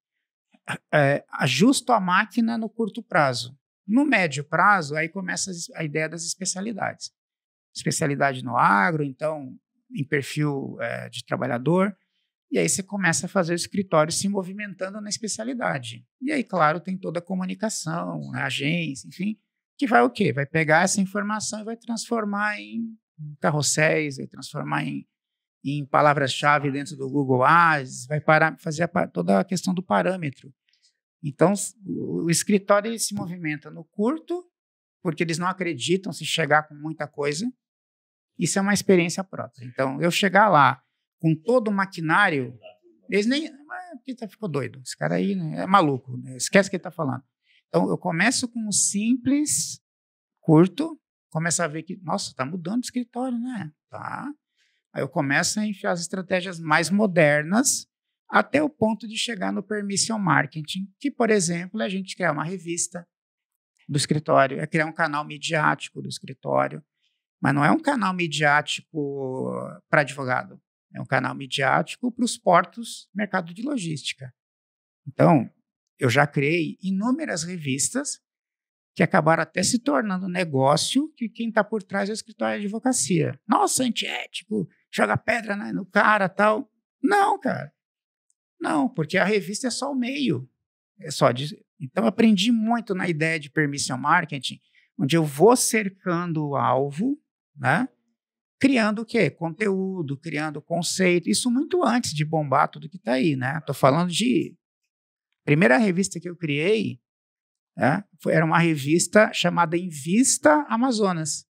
Ajusto a máquina no curto prazo. No médio prazo, aí começa a ideia das especialidades. Especialidade no agro, então, em perfil de trabalhador, e aí você começa a fazer o escritório se movimentando na especialidade. E aí, claro, tem toda a comunicação, a agência, enfim, que vai o quê? Vai pegar essa informação e vai transformar em carrosséis, vai transformar em palavras-chave dentro do Google Ads, vai fazer toda a questão do parâmetro. Então, o escritório ele se movimenta no curto, porque eles não acreditam se chegar com muita coisa. Isso é uma experiência própria. Então, eu chegar lá com todo o maquinário, eles nem... ficou doido. Esse cara aí, né, é maluco. Né? Esquece o que ele está falando. Então, eu começo com o simples, curto, começo a ver que, nossa, está mudando o escritório, né? Tá. Aí eu começo a enfiar as estratégias mais modernas até o ponto de chegar no permission marketing, que, por exemplo, é a gente criar uma revista, do escritório, é criar um canal midiático do escritório, mas não é um canal midiático para advogado, é um canal midiático para os portos, mercado de logística. Então, eu já criei inúmeras revistas que acabaram até se tornando negócio, que quem está por trás é o escritório de advocacia. Nossa, antiético, joga pedra no cara, tal. Não, cara. Não, porque a revista é só o meio. Então, eu aprendi muito na ideia de permission marketing, onde eu vou cercando o alvo, né? Criando o quê? Conteúdo, criando conceito. Isso muito antes de bombar tudo que está aí, né? Estou falando de... Primeira revista que eu criei, né, era uma revista chamada Invista Amazonas.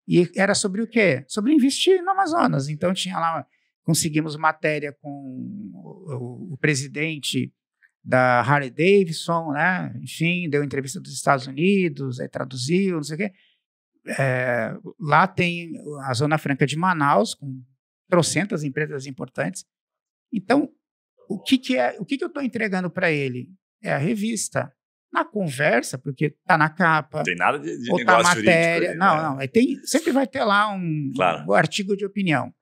E era sobre o quê? Sobre investir no Amazonas. Então, tinha lá... Conseguimos matéria com o presidente da Harley Davidson, né? Enfim, deu entrevista dos Estados Unidos, aí traduziu, não sei o quê. Lá tem a Zona Franca de Manaus, com trocentas empresas importantes. Então, o que eu estou entregando para ele? É a revista. Na conversa, porque está na capa. Não tem nada de ou negócio tá matéria. jurídico. Não. Sempre vai ter lá um artigo de opinião.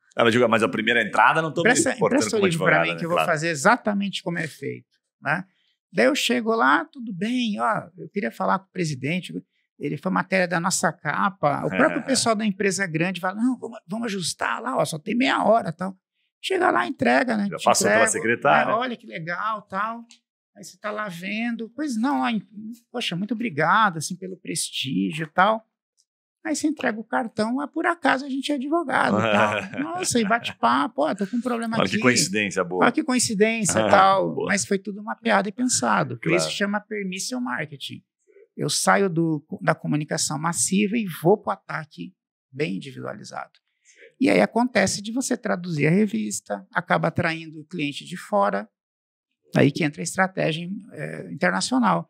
Mas a primeira entrada não estou me importando como advogado. Para mim, que eu vou fazer exatamente como é feito. Né? Daí eu chego lá, tudo bem, eu queria falar com o presidente, ele foi matéria da nossa capa, o próprio pessoal da empresa grande fala, não, vamos ajustar lá, só tem meia hora, tal. Chega lá, entrega, né? Já passou pela secretária. Olha que legal, tal. Aí você está lá vendo, pois não, poxa, muito obrigado, assim, pelo prestígio e tal. Aí você entrega o cartão, por acaso a gente é advogado. Tal. Nossa, e bate papo, tô com um problema aqui. Que coincidência boa. Olha que coincidência e tal. Boa. Mas foi tudo mapeado e pensado. Por isso chama permission marketing. Eu saio da comunicação massiva e vou para o ataque bem individualizado. E aí acontece de você traduzir a revista, acaba atraindo o cliente de fora, aí que entra a estratégia internacional.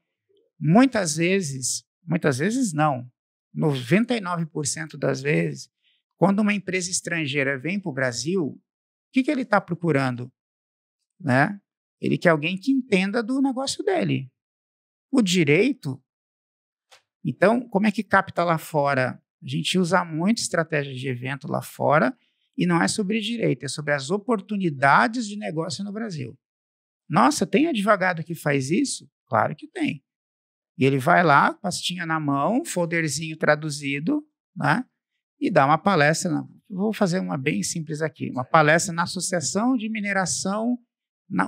Muitas vezes não, 99% das vezes, quando uma empresa estrangeira vem para o Brasil, o que ele está procurando? Né? Ele quer alguém que entenda do negócio dele. O direito, então, como é que capta lá fora? A gente usa muito estratégia de evento lá fora e não é sobre direito, é sobre as oportunidades de negócio no Brasil. Nossa, tem advogado que faz isso? Claro que tem. E ele vai lá, pastinha na mão, folderzinho traduzido, né? E dá uma palestra. Vou fazer uma bem simples aqui. Uma palestra na Associação de Mineração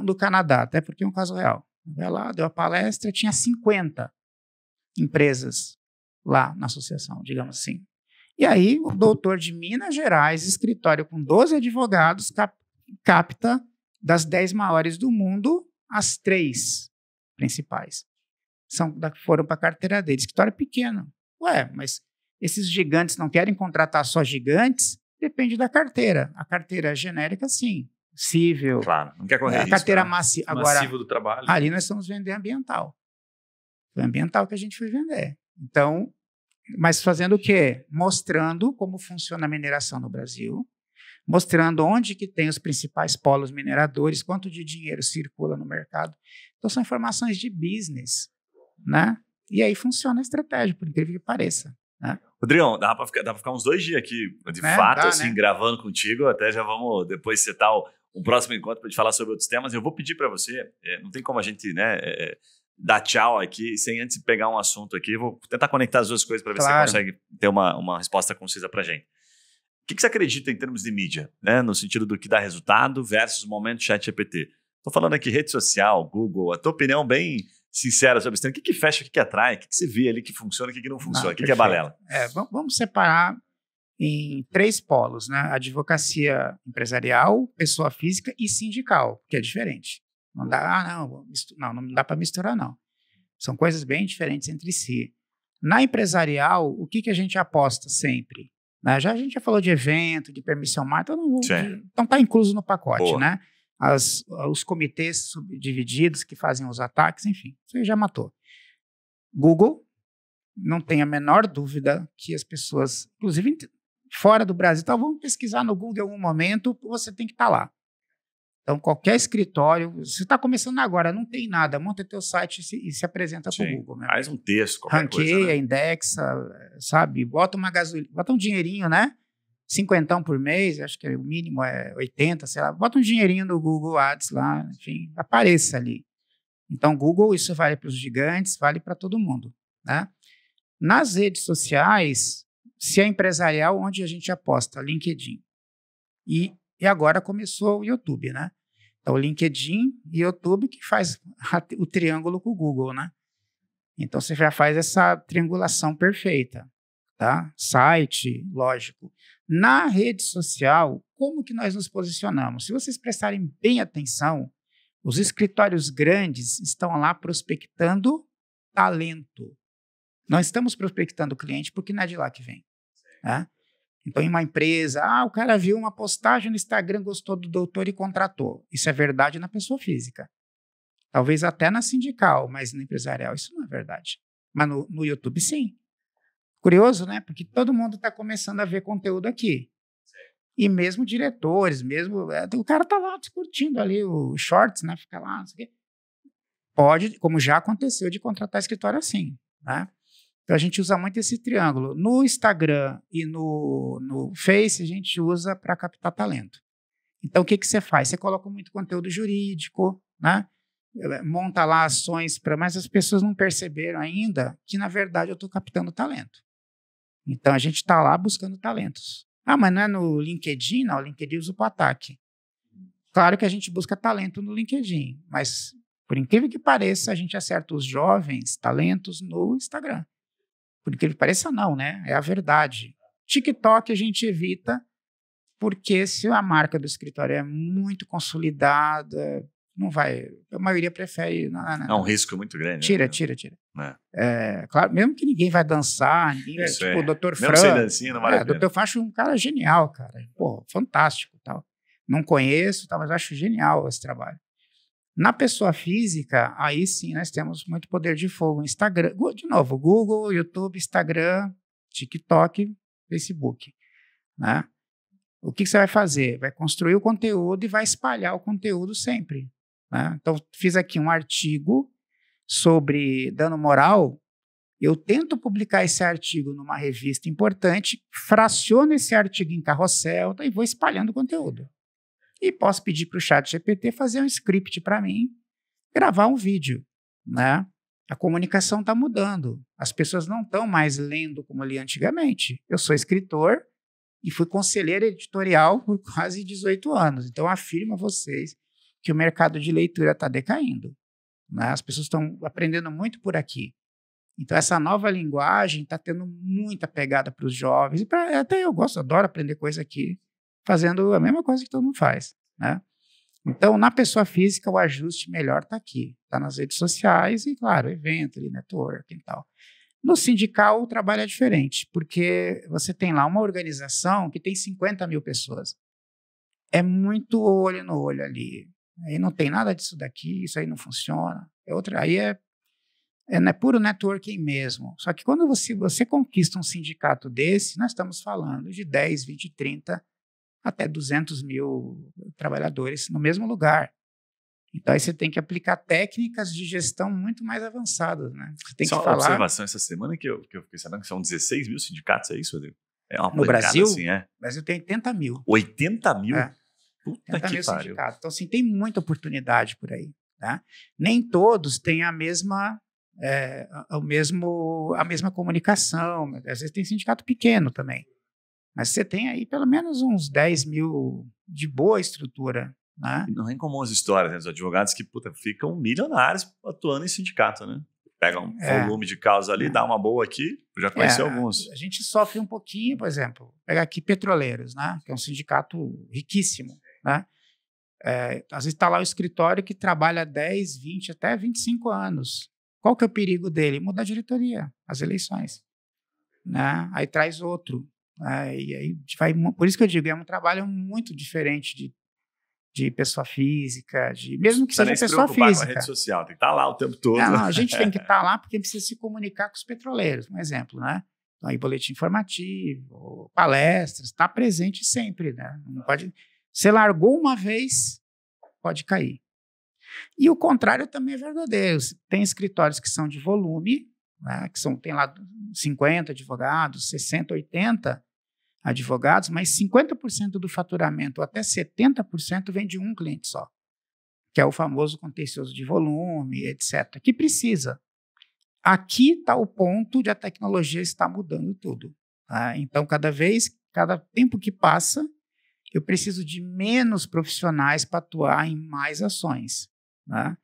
do Canadá, até porque é um caso real. Vai lá, deu a palestra, tinha 50 empresas lá na associação, digamos assim. E aí, o doutor de Minas Gerais, escritório com 12 advogados, capta das 10 maiores do mundo, as 3 principais. Foram para a carteira dele. Escritório pequeno. Ué, mas esses gigantes não querem contratar só gigantes? Depende da carteira. A carteira genérica, sim. Cível. Claro, não quer correr a carteira massiva. Agora, do trabalho. Ali nós estamos vendendo ambiental. Foi ambiental que a gente foi vender. Então, mas fazendo o quê? Mostrando como funciona a mineração no Brasil, mostrando onde que tem os principais polos mineradores, quanto de dinheiro circula no mercado. Então, são informações de business. Né? E aí funciona a estratégia, por incrível que pareça. Né? Rodrigão, dá para ficar uns 2 dias aqui, de fato, assim, gravando contigo. Até já vamos depois setar um próximo encontro para te falar sobre outros temas. Eu vou pedir para você, não tem como a gente dar tchau aqui sem antes pegar um assunto aqui. Eu vou tentar conectar as duas coisas para ver se você consegue ter uma resposta concisa para a gente. O que você acredita em termos de mídia, né? No sentido do que dá resultado versus o momento ChatGPT? Estou falando aqui rede social, Google, a tua opinião bem sincera sobre isso. O que fecha, o que atrai, o que você vê ali que funciona, o que não funciona, o que é balela? Vamos separar em 3 polos, né? Advocacia empresarial, pessoa física e sindical, que é diferente. Não dá, não dá para misturar, não. São coisas bem diferentes entre si. Na empresarial, o que a gente aposta sempre? Né? A gente já falou de evento, de permission marketing, então está incluso no pacote, Boa. Né? Os comitês subdivididos que fazem os ataques, enfim, você já matou. Google, não tem a menor dúvida que as pessoas, inclusive fora do Brasil, vão pesquisar no Google em algum momento, você tem que estar lá. Então, qualquer escritório, você está começando agora, não tem nada, monta teu site e se apresenta para o Google. Faz um texto, qualquer ranqueia, coisa, né? indexa, sabe? Bota uma gasolina, bota um dinheirinho, né? 50 por mês, acho que o mínimo é 80, sei lá. Bota um dinheirinho no Google Ads lá, enfim, apareça ali. Então, Google, isso vale para os gigantes, vale para todo mundo, né? Nas redes sociais, se é empresarial, onde a gente aposta? LinkedIn. E agora começou o YouTube, né? Então, o LinkedIn e o YouTube que faz o triângulo com o Google, né? Então, você já faz essa triangulação perfeita, tá? Site, lógico. Na rede social, como que nós nos posicionamos? Se vocês prestarem bem atenção, os escritórios grandes estão lá prospectando talento. Não estamos prospectando cliente porque não é de lá que vem, né? Então, em uma empresa, o cara viu uma postagem no Instagram, gostou do doutor e contratou. Isso é verdade na pessoa física. Talvez até na sindical, mas no empresarial isso não é verdade. Mas no YouTube, sim. Curioso, né? Porque todo mundo está começando a ver conteúdo aqui. E mesmo diretores, mesmo... o cara está lá curtindo ali o shorts, né? Fica lá, não sei o quê. Pode, como já aconteceu, de contratar escritório assim, né? Então, a gente usa muito esse triângulo. No Instagram e no Face, a gente usa para captar talento. Então, o que você faz? Você coloca muito conteúdo jurídico, né? Monta lá ações, mas as pessoas não perceberam ainda que, na verdade, eu estou captando talento. Então, a gente está lá buscando talentos. Mas não é no LinkedIn? Não, o LinkedIn usa para o ataque. Claro que a gente busca talento no LinkedIn, mas, por incrível que pareça, a gente acerta os jovens talentos no Instagram. Por incrível que pareça, não, né? É a verdade. TikTok a gente evita, porque se a marca do escritório é muito consolidada, não vai. A maioria prefere. É um risco muito grande. Tira. Claro, mesmo que ninguém vai dançar, tipo o Dr. Fran. Mesmo sem dancinha, não vale a pena. Dr. Fran acho um cara genial, cara. Pô, fantástico. Tal. Não conheço, mas acho genial esse trabalho. Na pessoa física, aí sim nós temos muito poder de fogo. Instagram, de novo, Google, YouTube, Instagram, TikTok, Facebook, né? O que você vai fazer? Vai construir o conteúdo e vai espalhar o conteúdo sempre, né? Então, fiz aqui um artigo sobre dano moral. Eu tento publicar esse artigo numa revista importante, fraciono esse artigo em carrossel e vou espalhando o conteúdo. E posso pedir para o ChatGPT fazer um script para mim, gravar um vídeo, né? A comunicação está mudando. As pessoas não estão mais lendo como lia antigamente. Eu sou escritor e fui conselheiro editorial por quase 18 anos. Então, afirmo a vocês que o mercado de leitura está decaindo, né? As pessoas estão aprendendo muito por aqui. Então, essa nova linguagem está tendo muita pegada para os jovens. E até eu adoro aprender coisa aqui, fazendo a mesma coisa que todo mundo faz, né? Então, na pessoa física, o ajuste melhor está aqui. Está nas redes sociais e, claro, evento, networking e tal. No sindical, o trabalho é diferente, porque você tem lá uma organização que tem 50 mil pessoas. É muito olho no olho ali. Aí não tem nada disso daqui, isso aí não funciona. Aí é puro networking mesmo. Só que quando você conquista um sindicato desse, nós estamos falando de 10, 20, 30, até 200 mil trabalhadores no mesmo lugar. Então, aí você tem que aplicar técnicas de gestão muito mais avançadas, né? Você tem Só que falar... uma observação essa semana que eu fiquei sabendo que são 16 mil sindicatos, é isso, Rodrigo? É uma no Brasil? Assim, é? No Brasil tem 80 mil. 80 mil? Puta 80 que mil pariu. sindicatos. Então, assim, tem muita oportunidade por aí, tá? Nem todos têm a mesma comunicação. Às vezes tem sindicato pequeno também. Mas você tem aí pelo menos uns 10 mil de boa estrutura, né? E não é incomum as histórias, né? Os advogados que ficam milionários atuando em sindicato, né? Pega um volume de causa ali, dá uma boa aqui, eu já conheci alguns. A gente sofre um pouquinho, por exemplo, pega aqui Petroleiros, né? Que é um sindicato riquíssimo, né? Às vezes está lá o escritório que trabalha 10, 20, até 25 anos. Qual que é o perigo dele? Mudar a diretoria, as eleições, né? Aí traz outro. E aí por isso que eu digo, é um trabalho muito diferente de pessoa física, mesmo que seja pessoa física. Com a rede social, tem que estar lá o tempo todo. Não, a gente tem que estar lá porque precisa se comunicar com os petroleiros, um exemplo, né? Então, aí boletim informativo, palestras, está presente sempre, né? Não pode... Você largou uma vez, pode cair. E o contrário também é verdadeiro. Tem escritórios que são de volume, né, tem lá 50 advogados, 60, 80 advogados, mas 50% do faturamento, ou até 70% vem de um cliente só, que é o famoso contencioso de volume, etc., que precisa. Aqui está o ponto de a tecnologia estar mudando tudo. Tá? Então, cada tempo que passa, eu preciso de menos profissionais para atuar em mais ações. Tá?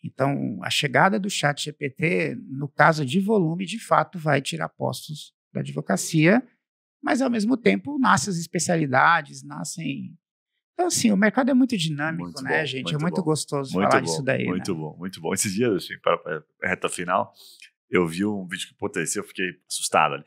Então, a chegada do ChatGPT, no caso de volume, de fato, vai tirar postos da advocacia, mas, ao mesmo tempo, nascem as especialidades, nascem... Então, assim, o mercado é muito dinâmico, muito né, bom, gente? É muito gostoso falar disso daí. Muito né? bom, muito bom. Esses dias, assim, para a reta final, eu vi um vídeo que potenciou, eu fiquei assustado ali.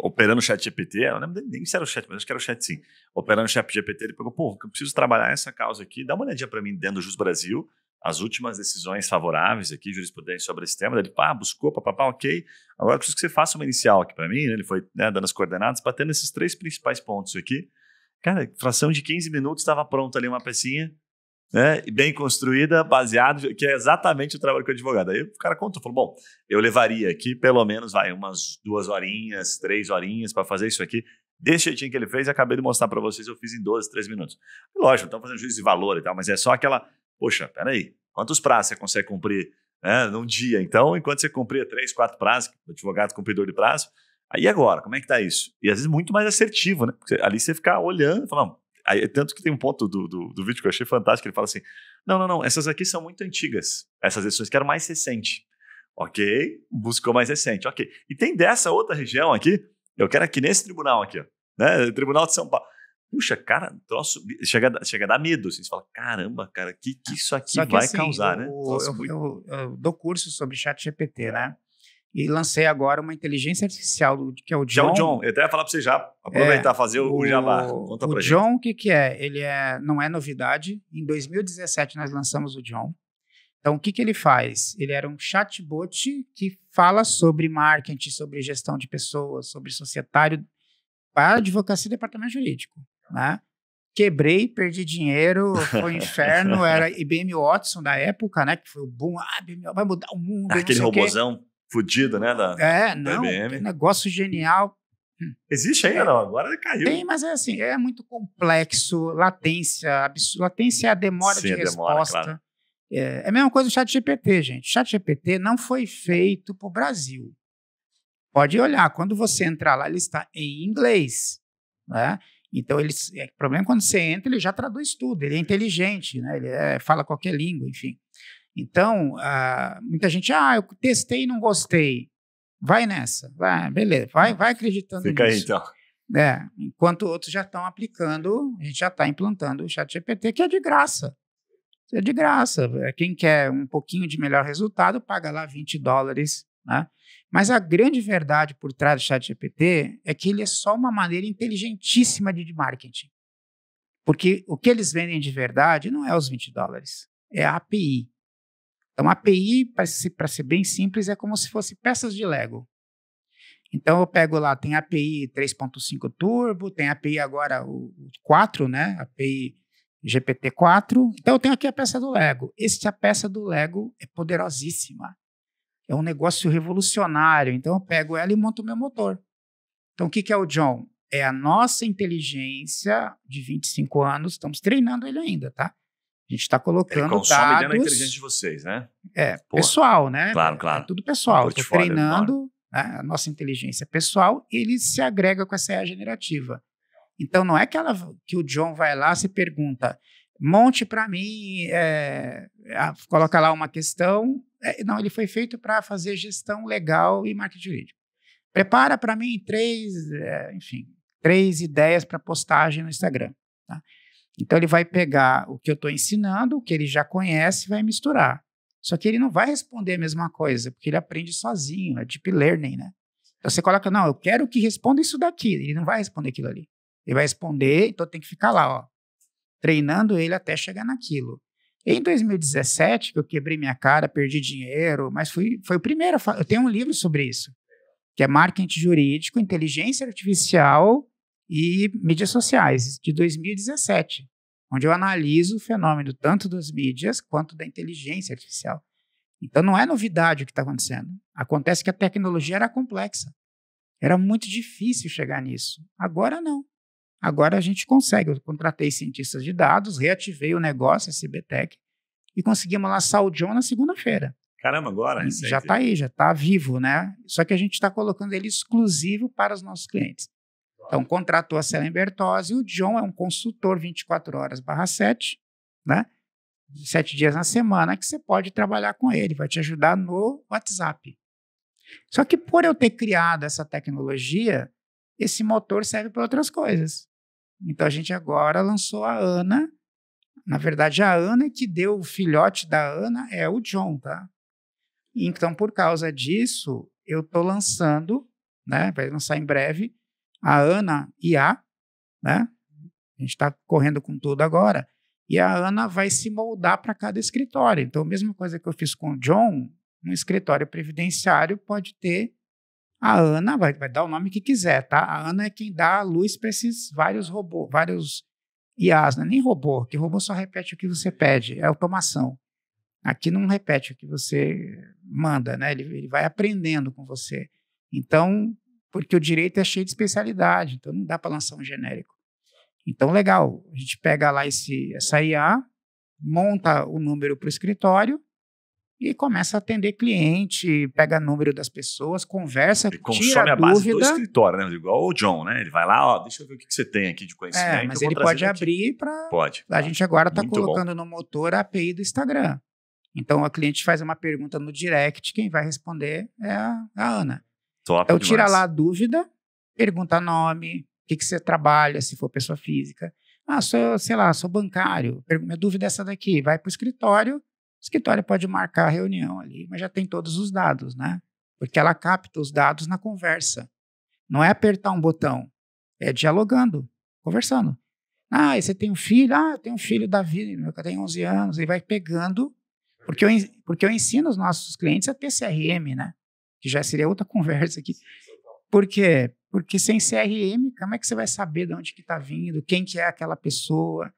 Operando o ChatGPT, eu não lembro nem se era o chat, mas acho que era o chat sim. Operando o ChatGPT, ele pegou, pô, eu preciso trabalhar essa causa aqui, dá uma olhadinha para mim dentro do Jus Brasil, as últimas decisões favoráveis aqui, jurisprudência sobre esse tema, ele buscou, papapá, ok, agora eu preciso que você faça uma inicial aqui para mim, né? Ele foi dando as coordenadas, batendo esses 3 principais pontos aqui. Cara, fração de 15 minutos estava pronta ali uma pecinha, né, bem construída, baseado, que é exatamente o trabalho que o advogado. Aí o cara contou, falou, bom, eu levaria aqui pelo menos umas 2 horinhas, 3 horinhas para fazer isso aqui. Desse jeitinho que ele fez, acabei de mostrar para vocês, eu fiz em 12, 13 minutos. Lógico, estamos fazendo juízo de valor e tal, mas é só aquela, poxa, peraí, quantos prazos você consegue cumprir num dia? Então, enquanto você cumpria 3, 4 prazos, advogado cumpridor de prazo, aí agora, como é que tá isso? E às vezes muito mais assertivo, né? Porque ali você fica olhando e fala, não, aí, tanto que tem um ponto do vídeo que eu achei fantástico, ele fala assim, não, essas aqui são muito antigas, essas decisões que eram mais recente. Ok, buscou mais recente, ok. E tem dessa outra região aqui, eu quero aqui nesse tribunal aqui, ó, né? Tribunal de São Paulo. Puxa, cara, troço, chega a dar medo, assim, você fala, caramba, cara, que isso aqui vai assim, causar, né? Eu dou curso sobre ChatGPT, né? E lancei agora uma inteligência artificial, que é o John. Que é o John. Eu até ia falar para você já aproveitar, fazer o jabá. Conta pra gente. O John, o que é? Ele não é novidade. Em 2017 nós lançamos o John. Então, o que ele faz? Ele era um chatbot que fala sobre marketing, sobre gestão de pessoas, sobre societário para advocacia e departamento jurídico. Né? Quebrei, perdi dinheiro, foi um inferno. Era IBM Watson da época, né? Que foi o boom. Vai mudar o mundo. Aquele robozão fudido, né? Da IBM. Negócio genial. Existe ainda, não? Agora caiu. Tem, mas é assim, é muito complexo, latência é a demora de resposta. Claro. É a mesma coisa do ChatGPT, gente. O ChatGPT não foi feito para o Brasil. Pode olhar, quando você entrar lá, ele está em inglês, né? Então, o problema é quando você entra, ele já traduz tudo, ele é inteligente, né? Ele fala qualquer língua, enfim. Então, muita gente, eu testei e não gostei. Vai nessa, beleza, vai acreditando nisso. Fica aí, então. Enquanto outros já estão aplicando, a gente já está implantando o ChatGPT, que é de graça. É de graça. Quem quer um pouquinho de melhor resultado, paga lá $20, né? Mas a grande verdade por trás do ChatGPT é que ele é só uma maneira inteligentíssima de marketing. Porque o que eles vendem de verdade não é os $20, é a API. Então, a API, para ser bem simples, é como se fosse peças de Lego. Então, eu pego lá, tem API 3.5 Turbo, tem API agora o 4, né? API GPT-4. Então, eu tenho aqui a peça do Lego. A peça do Lego é poderosíssima. É um negócio revolucionário. Então, eu pego ela e monto o meu motor. Então, o que é o John? É a nossa inteligência de 25 anos. Estamos treinando ele ainda, tá? A gente está colocando dados... Ele consome dentro da inteligência de vocês, né? Pessoal, né? Claro. É tudo pessoal. Estou treinando a nossa inteligência pessoal e ele se agrega com essa IA generativa. Então, não é que o John vai lá e se pergunta, monte para mim, coloca lá uma questão. Não, ele foi feito para fazer gestão legal e marketing jurídico. Prepara para mim 3 ideias para postagem no Instagram. Tá? Então, ele vai pegar o que eu estou ensinando, o que ele já conhece, e vai misturar. Só que ele não vai responder a mesma coisa, porque ele aprende sozinho, é deep learning, né? Então, você coloca, não, eu quero que responda isso daqui. Ele não vai responder aquilo ali. Ele vai responder, então tem que ficar lá, treinando ele até chegar naquilo. Em 2017, que eu quebrei minha cara, perdi dinheiro, mas foi o primeiro. Eu tenho um livro sobre isso, que é Marketing Jurídico, Inteligência Artificial e Mídias Sociais, de 2017. onde eu analiso o fenômeno tanto das mídias quanto da inteligência artificial. Então, não é novidade o que está acontecendo. Acontece que a tecnologia era complexa. Era muito difícil chegar nisso. Agora, não. Agora a gente consegue. Eu contratei cientistas de dados, reativei o negócio, a CBTech, e conseguimos lançar o John na segunda-feira. Caramba, agora? Já está aí, já está vivo, né? Só que a gente está colocando ele exclusivo para os nossos clientes. Então, contratou a Celen Bertozzi, o John é um consultor 24 horas/7, né? 7 dias na semana que você pode trabalhar com ele, vai te ajudar no WhatsApp. Só que por eu ter criado essa tecnologia, esse motor serve para outras coisas. Então, a gente agora lançou a Ana. Na verdade, a Ana que deu o filhote da Ana é o John, tá? Então, por causa disso, eu estou lançando, né? Vai lançar em breve, a Ana IA, né? A gente está correndo com tudo agora. E a Ana vai se moldar para cada escritório. Então, a mesma coisa que eu fiz com o John, um escritório previdenciário pode ter a Ana, vai dar o nome que quiser, tá? A Ana é quem dá a luz para esses vários robôs, vários IAs, não é nem robô, que robô só repete o que você pede, é automação. Aqui não repete o que você manda, né? Ele vai aprendendo com você. Então, porque o direito é cheio de especialidade, então não dá para lançar um genérico. Então, legal, a gente pega lá essa IA, monta o número para o escritório e começa a atender cliente, pega número das pessoas, conversa, ele tira consome a dúvida. base do escritório, né? Igual o John, né? Ele vai lá, ó, deixa eu ver o que você tem aqui de conhecimento. Mas ele pode abrir para... Pode. A gente agora está Muito colocando no motor a API do Instagram. Então, a cliente faz uma pergunta no direct, quem vai responder é a Ana. Top então, demais. tira lá a dúvida, pergunta nome, o que você trabalha, se for pessoa física. Sou bancário. Minha dúvida é essa daqui. Vai para o escritório pode marcar a reunião ali, mas já tem todos os dados, né? Porque ela capta os dados na conversa. Não é apertar um botão, é dialogando, conversando. E você tem um filho? Eu tenho um filho, Davi, meu que tem 11 anos, e vai pegando, porque eu ensino os nossos clientes a ter CRM, né? Que já seria outra conversa aqui. Por quê? Porque sem CRM, como é que você vai saber de onde que está vindo, quem que é aquela pessoa?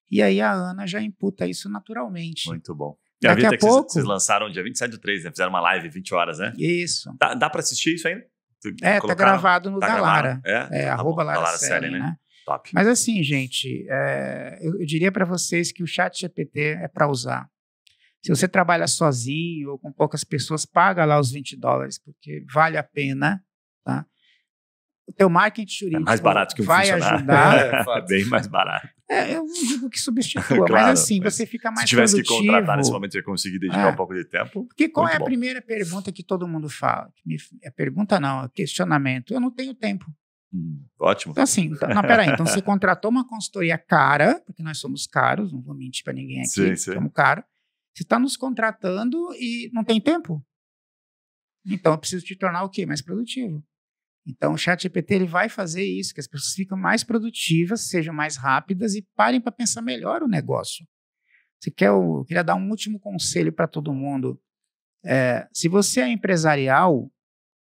E aí a Ana já imputa isso naturalmente. Muito bom. Daqui a pouco... Vocês lançaram dia 27/3, né? Fizeram uma live 20 horas, né? Isso. Dá para assistir isso ainda? Tá gravado no Galara. Arroba Lara Celen, né? Top. Mas assim, gente, eu diria para vocês que o ChatGPT é para usar. Se você trabalha sozinho ou com poucas pessoas, paga lá os $20, porque vale a pena, tá? O teu marketing jurídico mais barato que um vai ajudar. É bem mais barato. Eu não digo que substitua, Claro, mas assim, você fica mais produtivo. Se tivesse que contratar nesse momento, você ia conseguir dedicar um pouco de tempo. Porque qual é a primeira pergunta que todo mundo fala? Pergunta não, é questionamento. Eu não tenho tempo. Ótimo. Então assim, peraí, então você contratou uma consultoria cara, porque nós somos caros, não vou mentir para ninguém aqui, somos caros. Você está nos contratando e não tem tempo? Então eu preciso te tornar o quê? Mais produtivo. Então, o ChatGPT ele vai fazer isso, que as pessoas ficam mais produtivas, sejam mais rápidas e parem para pensar melhor o negócio. Eu queria dar um último conselho para todo mundo. Se você é empresarial,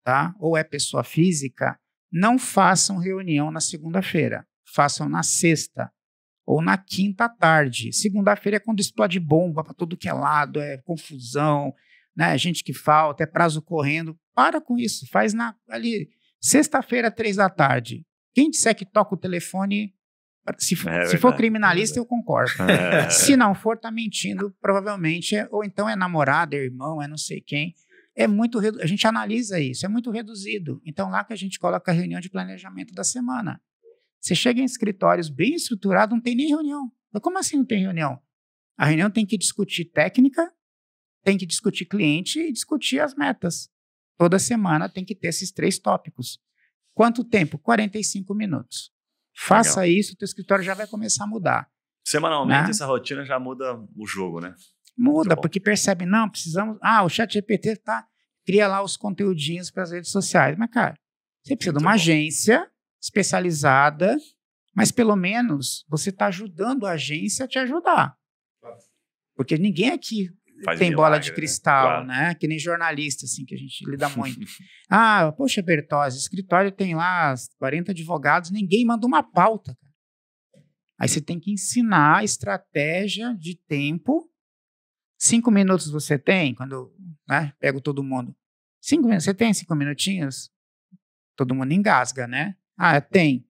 tá, ou é pessoa física, não façam reunião na segunda-feira. Façam na sexta ou na quinta à tarde. Segunda-feira é quando explode bomba para todo que é lado, é confusão, né, gente que falta, é prazo correndo. Para com isso, faz ali... Sexta-feira, 15h. Quem disser que toca o telefone, se for criminalista, eu concordo. Se não for, está mentindo, provavelmente. Ou então é namorado, é irmão, é não sei quem. A gente analisa isso, é muito reduzido. Então, lá que a gente coloca a reunião de planejamento da semana. Você chega em escritórios bem estruturados, não tem nem reunião. Mas como assim não tem reunião? A reunião tem que discutir técnica, tem que discutir cliente e discutir as metas. Toda semana tem que ter esses 3 tópicos. Quanto tempo? 45 minutos. Faça isso, o teu escritório já vai começar a mudar. Semanalmente, essa rotina já muda o jogo, né? Muda, porque percebe, não, precisamos... o ChatGPT cria lá os conteúdinhos para as redes sociais. Mas, cara, você precisa de uma agência especializada, mas pelo menos você está ajudando a agência a te ajudar. Porque ninguém aqui... tem bola de cristal, né? Claro. Que nem jornalista, assim, que a gente lida muito. Poxa, Bertozzi, escritório tem lá 40 advogados, ninguém manda uma pauta, cara. Aí você tem que ensinar a estratégia de tempo. 5 minutos você tem, quando eu pego todo mundo. 5 minutos, você tem 5 minutinhos? Todo mundo engasga, né? Tem.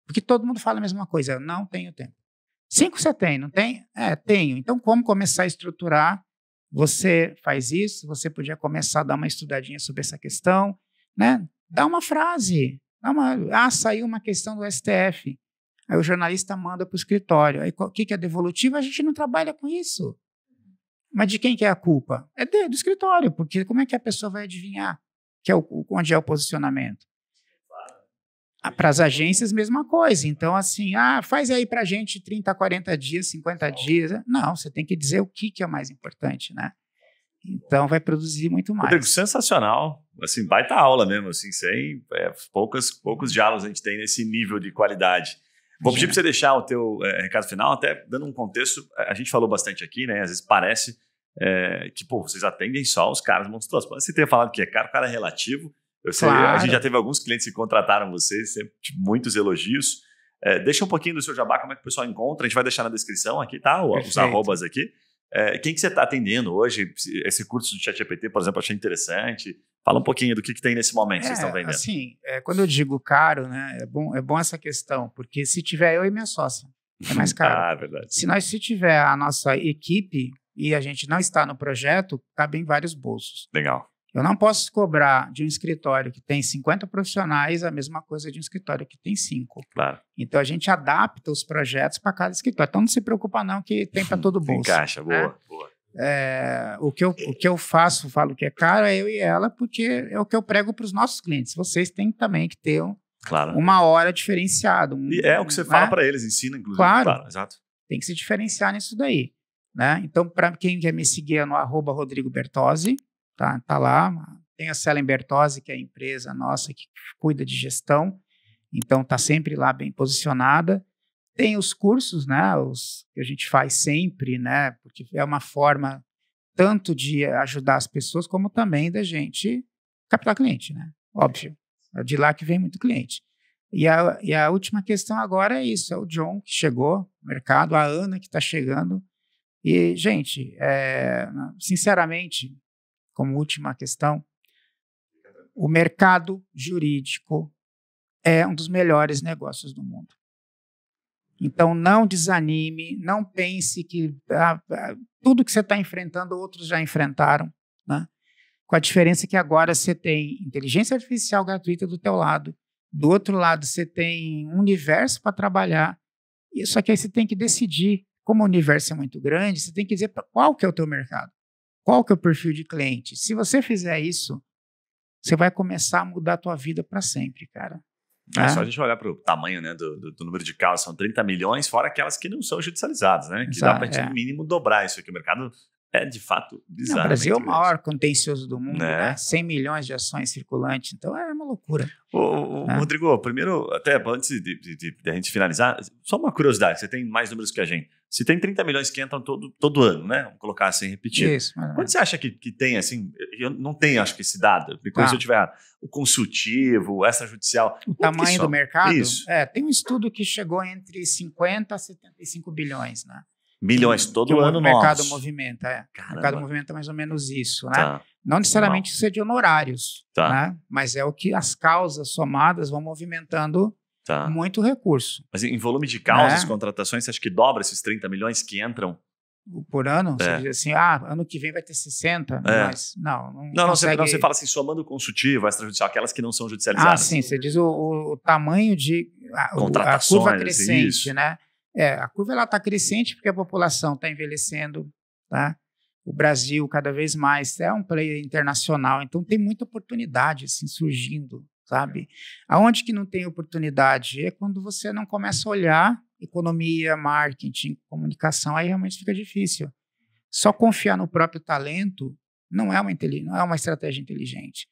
Porque todo mundo fala a mesma coisa. Eu não tenho tempo. 5 você tem, não tem? Tenho. Então, como começar a estruturar? Você faz isso, você podia começar a dar uma estudadinha sobre essa questão, né? Dá uma frase. Saiu uma questão do STF. Aí o jornalista manda para o escritório. Aí o que é devolutivo? A gente não trabalha com isso. Mas de quem que é a culpa? É do escritório, porque como é que a pessoa vai adivinhar onde é o posicionamento? Para as agências, mesma coisa. Então, assim, faz aí para a gente 30, 40 dias, 50 dias. Não, você tem que dizer o que é mais importante, né? Então, vai produzir muito mais. Rodrigo, sensacional. Assim, baita aula mesmo, assim, sem poucos diálogos a gente tem nesse nível de qualidade. Vou pedir para você deixar o teu recado final, até dando um contexto. A gente falou bastante aqui, né? Às vezes parece que, vocês atendem só os caras monstruosos. Você ter falado que é caro, o cara é relativo. Eu sei, claro. A gente já teve alguns clientes que contrataram vocês, sempre muitos elogios. Deixa um pouquinho do seu jabá, como é que o pessoal encontra. A gente vai deixar na descrição aqui, tá? Os arrobas aqui. Quem que você está atendendo hoje? Esse curso do ChatGPT, por exemplo, eu achei interessante. Fala um pouquinho do que tem nesse momento que vocês estão vendendo. Assim, quando eu digo caro, né, é bom essa questão, porque se tiver eu e minha sócia, é mais caro. Verdade. Se tiver a nossa equipe e a gente não está no projeto, cabe em vários bolsos. Legal. Eu não posso cobrar de um escritório que tem 50 profissionais a mesma coisa de um escritório que tem 5. Claro. Então, a gente adapta os projetos para cada escritório. Então, não se preocupa não que tem para todo bolso. Encaixa, boa. O que eu falo que é caro é eu e ela, porque é o que eu prego para os nossos clientes. Vocês têm também que ter uma hora diferenciada. E é o que você fala para eles, ensina, inclusive. Claro, exato. Tem que se diferenciar nisso daí. Né? Então, para quem quer me seguir é no @RodrigoBertozzi. Tá lá, tem a Selen Bertozzi, que é a empresa nossa que cuida de gestão, então tá sempre lá bem posicionada. Tem os cursos, né, os que a gente faz sempre, né, porque é uma forma tanto de ajudar as pessoas, como também da gente captar cliente, né, óbvio, é de lá que vem muito cliente. E a última questão agora é isso, é o John que chegou no mercado, a Ana que está chegando, e gente, sinceramente, como última questão, o mercado jurídico é um dos melhores negócios do mundo. Então, não desanime, não pense que tudo que você está enfrentando, outros já enfrentaram, né? Com a diferença que agora você tem inteligência artificial gratuita do teu lado, do outro lado você tem um universo para trabalhar, só que aí você tem que decidir, como o universo é muito grande, você tem que dizer qual que é o teu mercado. Qual que é o perfil de cliente? Se você fizer isso, você vai começar a mudar a tua vida para sempre, cara. É só a gente olhar para o tamanho, né, do número de causas, são 30 milhões, fora aquelas que não são judicializadas, né? Que dá para a gente, no mínimo, dobrar isso aqui. O mercado é, de fato, bizarro. O Brasil é o maior contencioso do mundo, né? 100 milhões de ações circulantes, então é uma loucura. Rodrigo, primeiro, até antes de a gente finalizar, só uma curiosidade, você tem mais números que a gente. Se tem 30 milhões que entram todo ano, né? Vamos colocar assim, repetir. Isso. Quanto você acha que tem, assim, eu não tenho, acho que esse dado, me corrija se eu estiver errado, o consultivo, o extrajudicial. O tamanho do mercado? Isso. Tem um estudo que chegou entre 50 a 75 bilhões, né? Bilhões todo ano, o mercado movimenta, O mercado movimenta mais ou menos isso, né? Tá. Não necessariamente isso é de honorários, tá, né? Mas é o que as causas somadas vão movimentando muito recurso. Mas em volume de causas, contratações, você acha que dobra esses 30 milhões que entram? Por ano? Você diz assim, ano que vem vai ter 60 milhões. Não, você fala assim, somando o consultivo, extrajudicial, aquelas que não são judicializadas. Sim, você diz o tamanho de a curva crescente, né? A curva está crescente porque a população está envelhecendo, tá? O Brasil, cada vez mais, é um player internacional, então tem muita oportunidade assim, surgindo, sabe? Aonde que não tem oportunidade? É quando você não começa a olhar economia, marketing, comunicação, aí realmente fica difícil. Só confiar no próprio talento não é uma estratégia inteligente.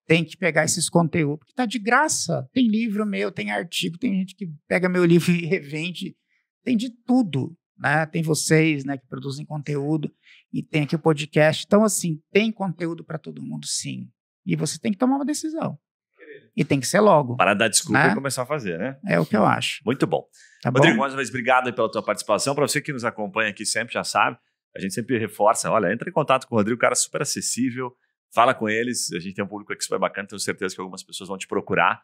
Tem que pegar esses conteúdos, porque está de graça. Tem livro meu, tem artigo, tem gente que pega meu livro e revende. Tem de tudo, né? Tem vocês, né, que produzem conteúdo e tem aqui o podcast. Então, assim, tem conteúdo para todo mundo, sim. E você tem que tomar uma decisão. E tem que ser logo. Para dar desculpa né? e começar a fazer, né? É o que eu acho. Muito bom. Tá Rodrigo, bom? mais uma vez, obrigado aí pela tua participação. Para você que nos acompanha aqui sempre, já sabe, a gente sempre reforça, olha, entra em contato com o Rodrigo, cara super acessível, fala com eles, a gente tem um público aqui super bacana, tenho certeza que algumas pessoas vão te procurar.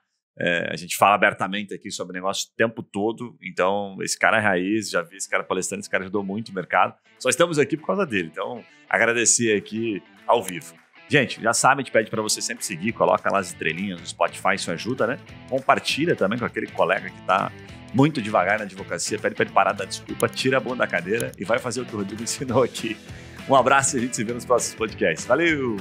A gente fala abertamente aqui sobre negócio o tempo todo, então esse cara é raiz, já vi esse cara palestrando, esse cara ajudou muito o mercado. Só estamos aqui por causa dele, então agradecer aqui ao vivo. Gente, já sabe, a gente pede para você sempre seguir, coloca lá as estrelinhas no Spotify, isso ajuda, né? Compartilha também com aquele colega que está muito devagar na advocacia, pede para ele parar, dar desculpa, tira a bunda da cadeira e vai fazer o que o Rodrigo ensinou aqui. Um abraço e a gente se vê nos próximos podcasts. Valeu!